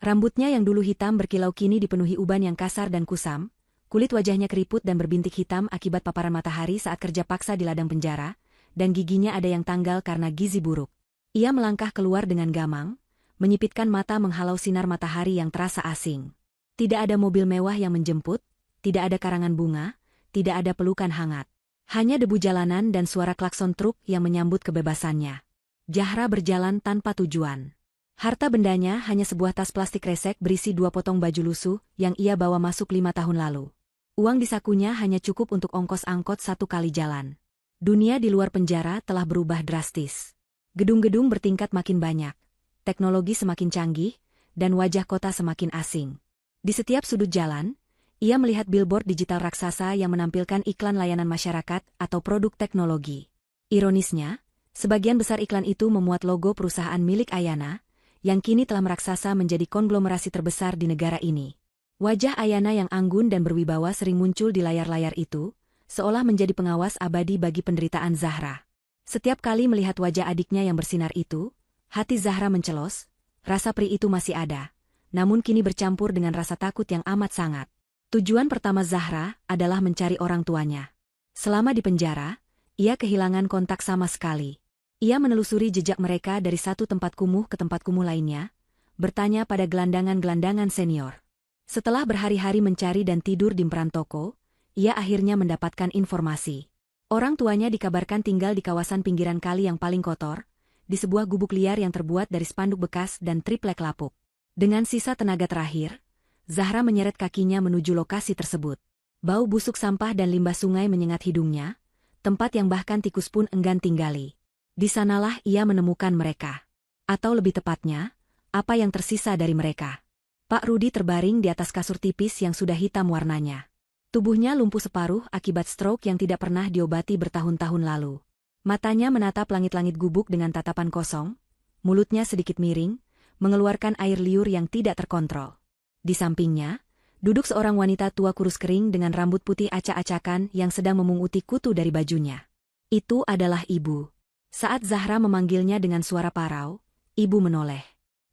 Rambutnya yang dulu hitam berkilau kini dipenuhi uban yang kasar dan kusam, kulit wajahnya keriput dan berbintik hitam akibat paparan matahari saat kerja paksa di ladang penjara, dan giginya ada yang tanggal karena gizi buruk. Ia melangkah keluar dengan gamang, menyipitkan mata menghalau sinar matahari yang terasa asing. Tidak ada mobil mewah yang menjemput, tidak ada karangan bunga, tidak ada pelukan hangat. Hanya debu jalanan dan suara klakson truk yang menyambut kebebasannya. Zahra berjalan tanpa tujuan. Harta bendanya hanya sebuah tas plastik resek berisi 2 potong baju lusuh yang ia bawa masuk 5 tahun lalu. Uang di sakunya hanya cukup untuk ongkos angkot 1 kali jalan. Dunia di luar penjara telah berubah drastis. Gedung-gedung bertingkat makin banyak, teknologi semakin canggih, dan wajah kota semakin asing. Di setiap sudut jalan, ia melihat billboard digital raksasa yang menampilkan iklan layanan masyarakat atau produk teknologi. Ironisnya, sebagian besar iklan itu memuat logo perusahaan milik Ayana, yang kini telah meraksasa menjadi konglomerasi terbesar di negara ini. Wajah Ayana yang anggun dan berwibawa sering muncul di layar-layar itu, seolah menjadi pengawas abadi bagi penderitaan Zahra. Setiap kali melihat wajah adiknya yang bersinar itu, hati Zahra mencelos, rasa perih itu masih ada, namun kini bercampur dengan rasa takut yang amat sangat. Tujuan pertama Zahra adalah mencari orang tuanya. Selama di penjara, ia kehilangan kontak sama sekali. Ia menelusuri jejak mereka dari satu tempat kumuh ke tempat kumuh lainnya, bertanya pada gelandangan-gelandangan senior. Setelah berhari-hari mencari dan tidur di emperan toko, ia akhirnya mendapatkan informasi. Orang tuanya dikabarkan tinggal di kawasan pinggiran kali yang paling kotor, di sebuah gubuk liar yang terbuat dari spanduk bekas dan triplek lapuk. Dengan sisa tenaga terakhir, Zahra menyeret kakinya menuju lokasi tersebut. Bau busuk sampah dan limbah sungai menyengat hidungnya, tempat yang bahkan tikus pun enggan tinggali. Di sanalah ia menemukan mereka. Atau lebih tepatnya, apa yang tersisa dari mereka. Pak Rudi terbaring di atas kasur tipis yang sudah hitam warnanya. Tubuhnya lumpuh separuh akibat stroke yang tidak pernah diobati bertahun-tahun lalu. Matanya menatap langit-langit gubuk dengan tatapan kosong, mulutnya sedikit miring, mengeluarkan air liur yang tidak terkontrol. Di sampingnya, duduk seorang wanita tua kurus kering dengan rambut putih acak-acakan yang sedang memunguti kutu dari bajunya. Itu adalah ibu. Saat Zahra memanggilnya dengan suara parau, ibu menoleh.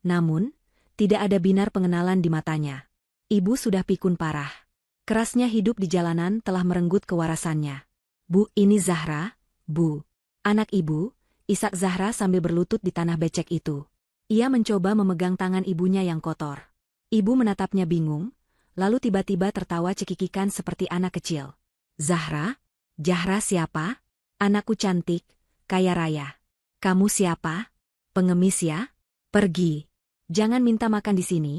Namun, tidak ada binar pengenalan di matanya. Ibu sudah pikun parah. Kerasnya hidup di jalanan telah merenggut kewarasannya. Bu, ini Zahra, Bu. Anak ibu, isak Zahra sambil berlutut di tanah becek itu. Ia mencoba memegang tangan ibunya yang kotor. Ibu menatapnya bingung, lalu tiba-tiba tertawa cekikikan seperti anak kecil. Zahra? Zahra siapa? Anakku cantik, kaya raya. Kamu siapa? Pengemis ya? Pergi. Jangan minta makan di sini,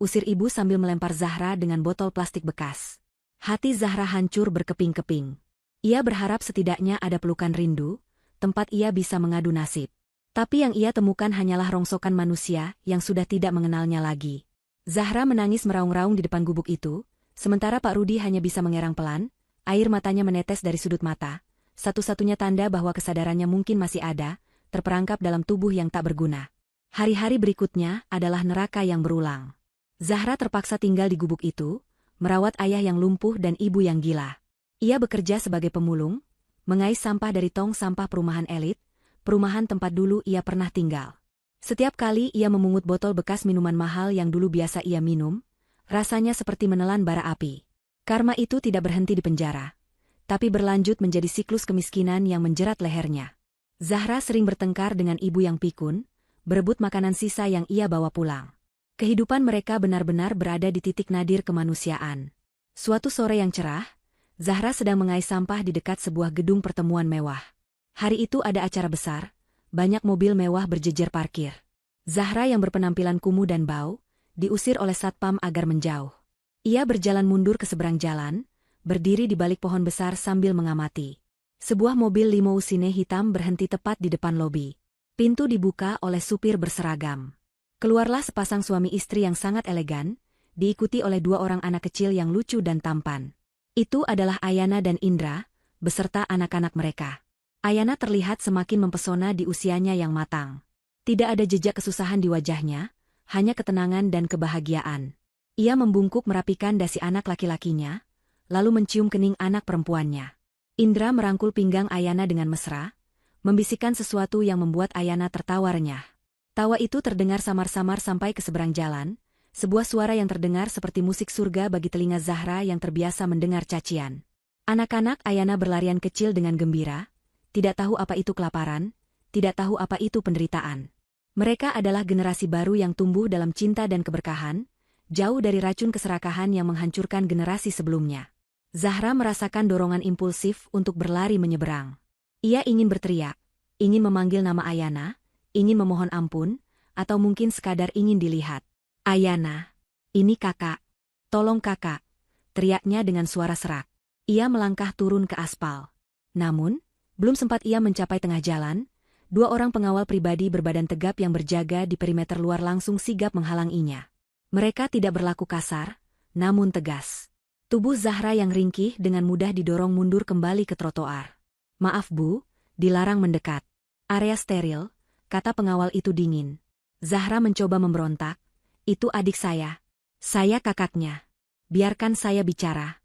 usir ibu sambil melempar Zahra dengan botol plastik bekas. Hati Zahra hancur berkeping-keping. Ia berharap setidaknya ada pelukan rindu, tempat ia bisa mengadu nasib. Tapi yang ia temukan hanyalah rongsokan manusia yang sudah tidak mengenalnya lagi. Zahra menangis meraung-raung di depan gubuk itu, sementara Pak Rudi hanya bisa mengerang pelan, air matanya menetes dari sudut mata, satu-satunya tanda bahwa kesadarannya mungkin masih ada, terperangkap dalam tubuh yang tak berguna. Hari-hari berikutnya adalah neraka yang berulang. Zahra terpaksa tinggal di gubuk itu, merawat ayah yang lumpuh dan ibu yang gila. Ia bekerja sebagai pemulung, mengais sampah dari tong sampah perumahan elit, perumahan tempat dulu ia pernah tinggal. Setiap kali ia memungut botol bekas minuman mahal yang dulu biasa ia minum, rasanya seperti menelan bara api. Karma itu tidak berhenti di penjara, tapi berlanjut menjadi siklus kemiskinan yang menjerat lehernya. Zahra sering bertengkar dengan ibu yang pikun, berebut makanan sisa yang ia bawa pulang. Kehidupan mereka benar-benar berada di titik nadir kemanusiaan. Suatu sore yang cerah, Zahra sedang mengais sampah di dekat sebuah gedung pertemuan mewah. Hari itu ada acara besar, banyak mobil mewah berjejer parkir. Zahra yang berpenampilan kumuh dan bau, diusir oleh satpam agar menjauh. Ia berjalan mundur ke seberang jalan, berdiri di balik pohon besar sambil mengamati. Sebuah mobil limousine hitam berhenti tepat di depan lobi. Pintu dibuka oleh supir berseragam. Keluarlah sepasang suami istri yang sangat elegan, diikuti oleh dua orang anak kecil yang lucu dan tampan. Itu adalah Ayana dan Indra, beserta anak-anak mereka. Ayana terlihat semakin mempesona di usianya yang matang. Tidak ada jejak kesusahan di wajahnya, hanya ketenangan dan kebahagiaan. Ia membungkuk merapikan dasi anak laki-lakinya, lalu mencium kening anak perempuannya. Indra merangkul pinggang Ayana dengan mesra, membisikkan sesuatu yang membuat Ayana tertawa renyah. Tawa itu terdengar samar-samar sampai ke seberang jalan, sebuah suara yang terdengar seperti musik surga bagi telinga Zahra yang terbiasa mendengar cacian. Anak-anak Ayana berlarian kecil dengan gembira, tidak tahu apa itu kelaparan, tidak tahu apa itu penderitaan. Mereka adalah generasi baru yang tumbuh dalam cinta dan keberkahan, jauh dari racun keserakahan yang menghancurkan generasi sebelumnya. Zahra merasakan dorongan impulsif untuk berlari menyeberang. Ia ingin berteriak, ingin memanggil nama Ayana, ingin memohon ampun, atau mungkin sekadar ingin dilihat. Ayana, ini kakak. Tolong kakak, teriaknya dengan suara serak. Ia melangkah turun ke aspal. Namun, belum sempat ia mencapai tengah jalan, dua orang pengawal pribadi berbadan tegap yang berjaga di perimeter luar langsung sigap menghalanginya. Mereka tidak berlaku kasar, namun tegas. Tubuh Zahra yang ringkih dengan mudah didorong mundur kembali ke trotoar. Maaf Bu, dilarang mendekat. Area steril, kata pengawal itu dingin. Zahra mencoba memberontak. Itu adik saya. Saya kakaknya. Biarkan saya bicara.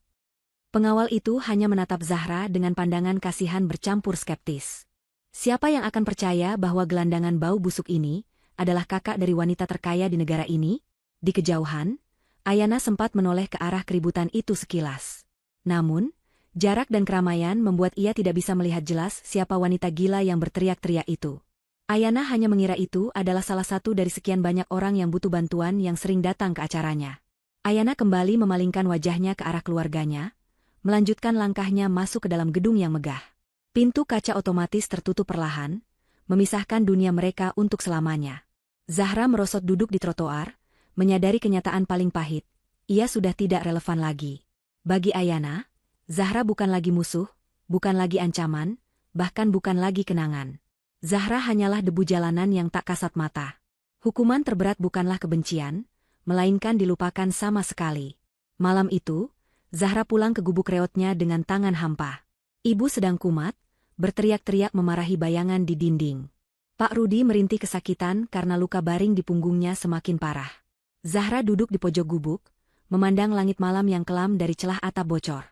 Pengawal itu hanya menatap Zahra dengan pandangan kasihan bercampur skeptis. Siapa yang akan percaya bahwa gelandangan bau busuk ini adalah kakak dari wanita terkaya di negara ini? Di kejauhan, Ayana sempat menoleh ke arah keributan itu sekilas. Namun, jarak dan keramaian membuat ia tidak bisa melihat jelas siapa wanita gila yang berteriak-teriak itu. Ayana hanya mengira itu adalah salah satu dari sekian banyak orang yang butuh bantuan yang sering datang ke acaranya. Ayana kembali memalingkan wajahnya ke arah keluarganya, melanjutkan langkahnya masuk ke dalam gedung yang megah. Pintu kaca otomatis tertutup perlahan, memisahkan dunia mereka untuk selamanya. Zahra merosot duduk di trotoar, menyadari kenyataan paling pahit, ia sudah tidak relevan lagi. Bagi Ayana, Zahra bukan lagi musuh, bukan lagi ancaman, bahkan bukan lagi kenangan. Zahra hanyalah debu jalanan yang tak kasat mata. Hukuman terberat bukanlah kebencian, melainkan dilupakan sama sekali. Malam itu, Zahra pulang ke gubuk reotnya dengan tangan hampa. Ibu sedang kumat, berteriak-teriak memarahi bayangan di dinding. Pak Rudi merintih kesakitan karena luka baring di punggungnya semakin parah. Zahra duduk di pojok gubuk, memandang langit malam yang kelam dari celah atap bocor.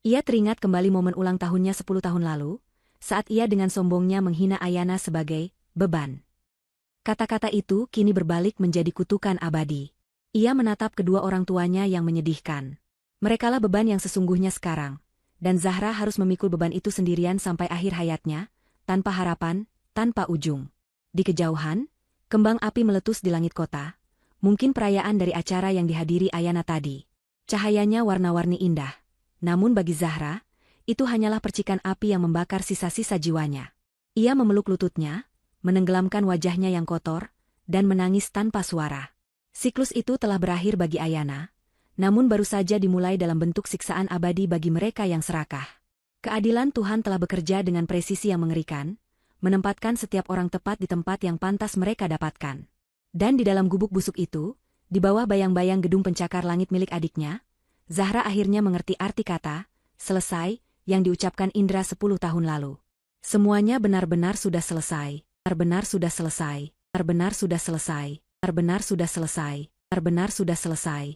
Ia teringat kembali momen ulang tahunnya 10 tahun lalu, saat ia dengan sombongnya menghina Ayana sebagai beban. Kata-kata itu kini berbalik menjadi kutukan abadi. Ia menatap kedua orang tuanya yang menyedihkan. Merekalah beban yang sesungguhnya sekarang, dan Zahra harus memikul beban itu sendirian sampai akhir hayatnya, tanpa harapan, tanpa ujung. Di kejauhan, kembang api meletus di langit kota, mungkin perayaan dari acara yang dihadiri Ayana tadi. Cahayanya warna-warni indah, namun bagi Zahra, itu hanyalah percikan api yang membakar sisa-sisa jiwanya. Ia memeluk lututnya, menenggelamkan wajahnya yang kotor, dan menangis tanpa suara. Siklus itu telah berakhir bagi Ayana, namun baru saja dimulai dalam bentuk siksaan abadi bagi mereka yang serakah. Keadilan Tuhan telah bekerja dengan presisi yang mengerikan, menempatkan setiap orang tepat di tempat yang pantas mereka dapatkan. Dan di dalam gubuk busuk itu, di bawah bayang-bayang gedung pencakar langit milik adiknya, Zahra akhirnya mengerti arti kata, selesai, yang diucapkan Indra 10 tahun lalu. Semuanya benar-benar sudah selesai. Benar-benar sudah selesai, benar-benar sudah selesai, benar-benar sudah selesai, benar-benar sudah selesai, benar-benar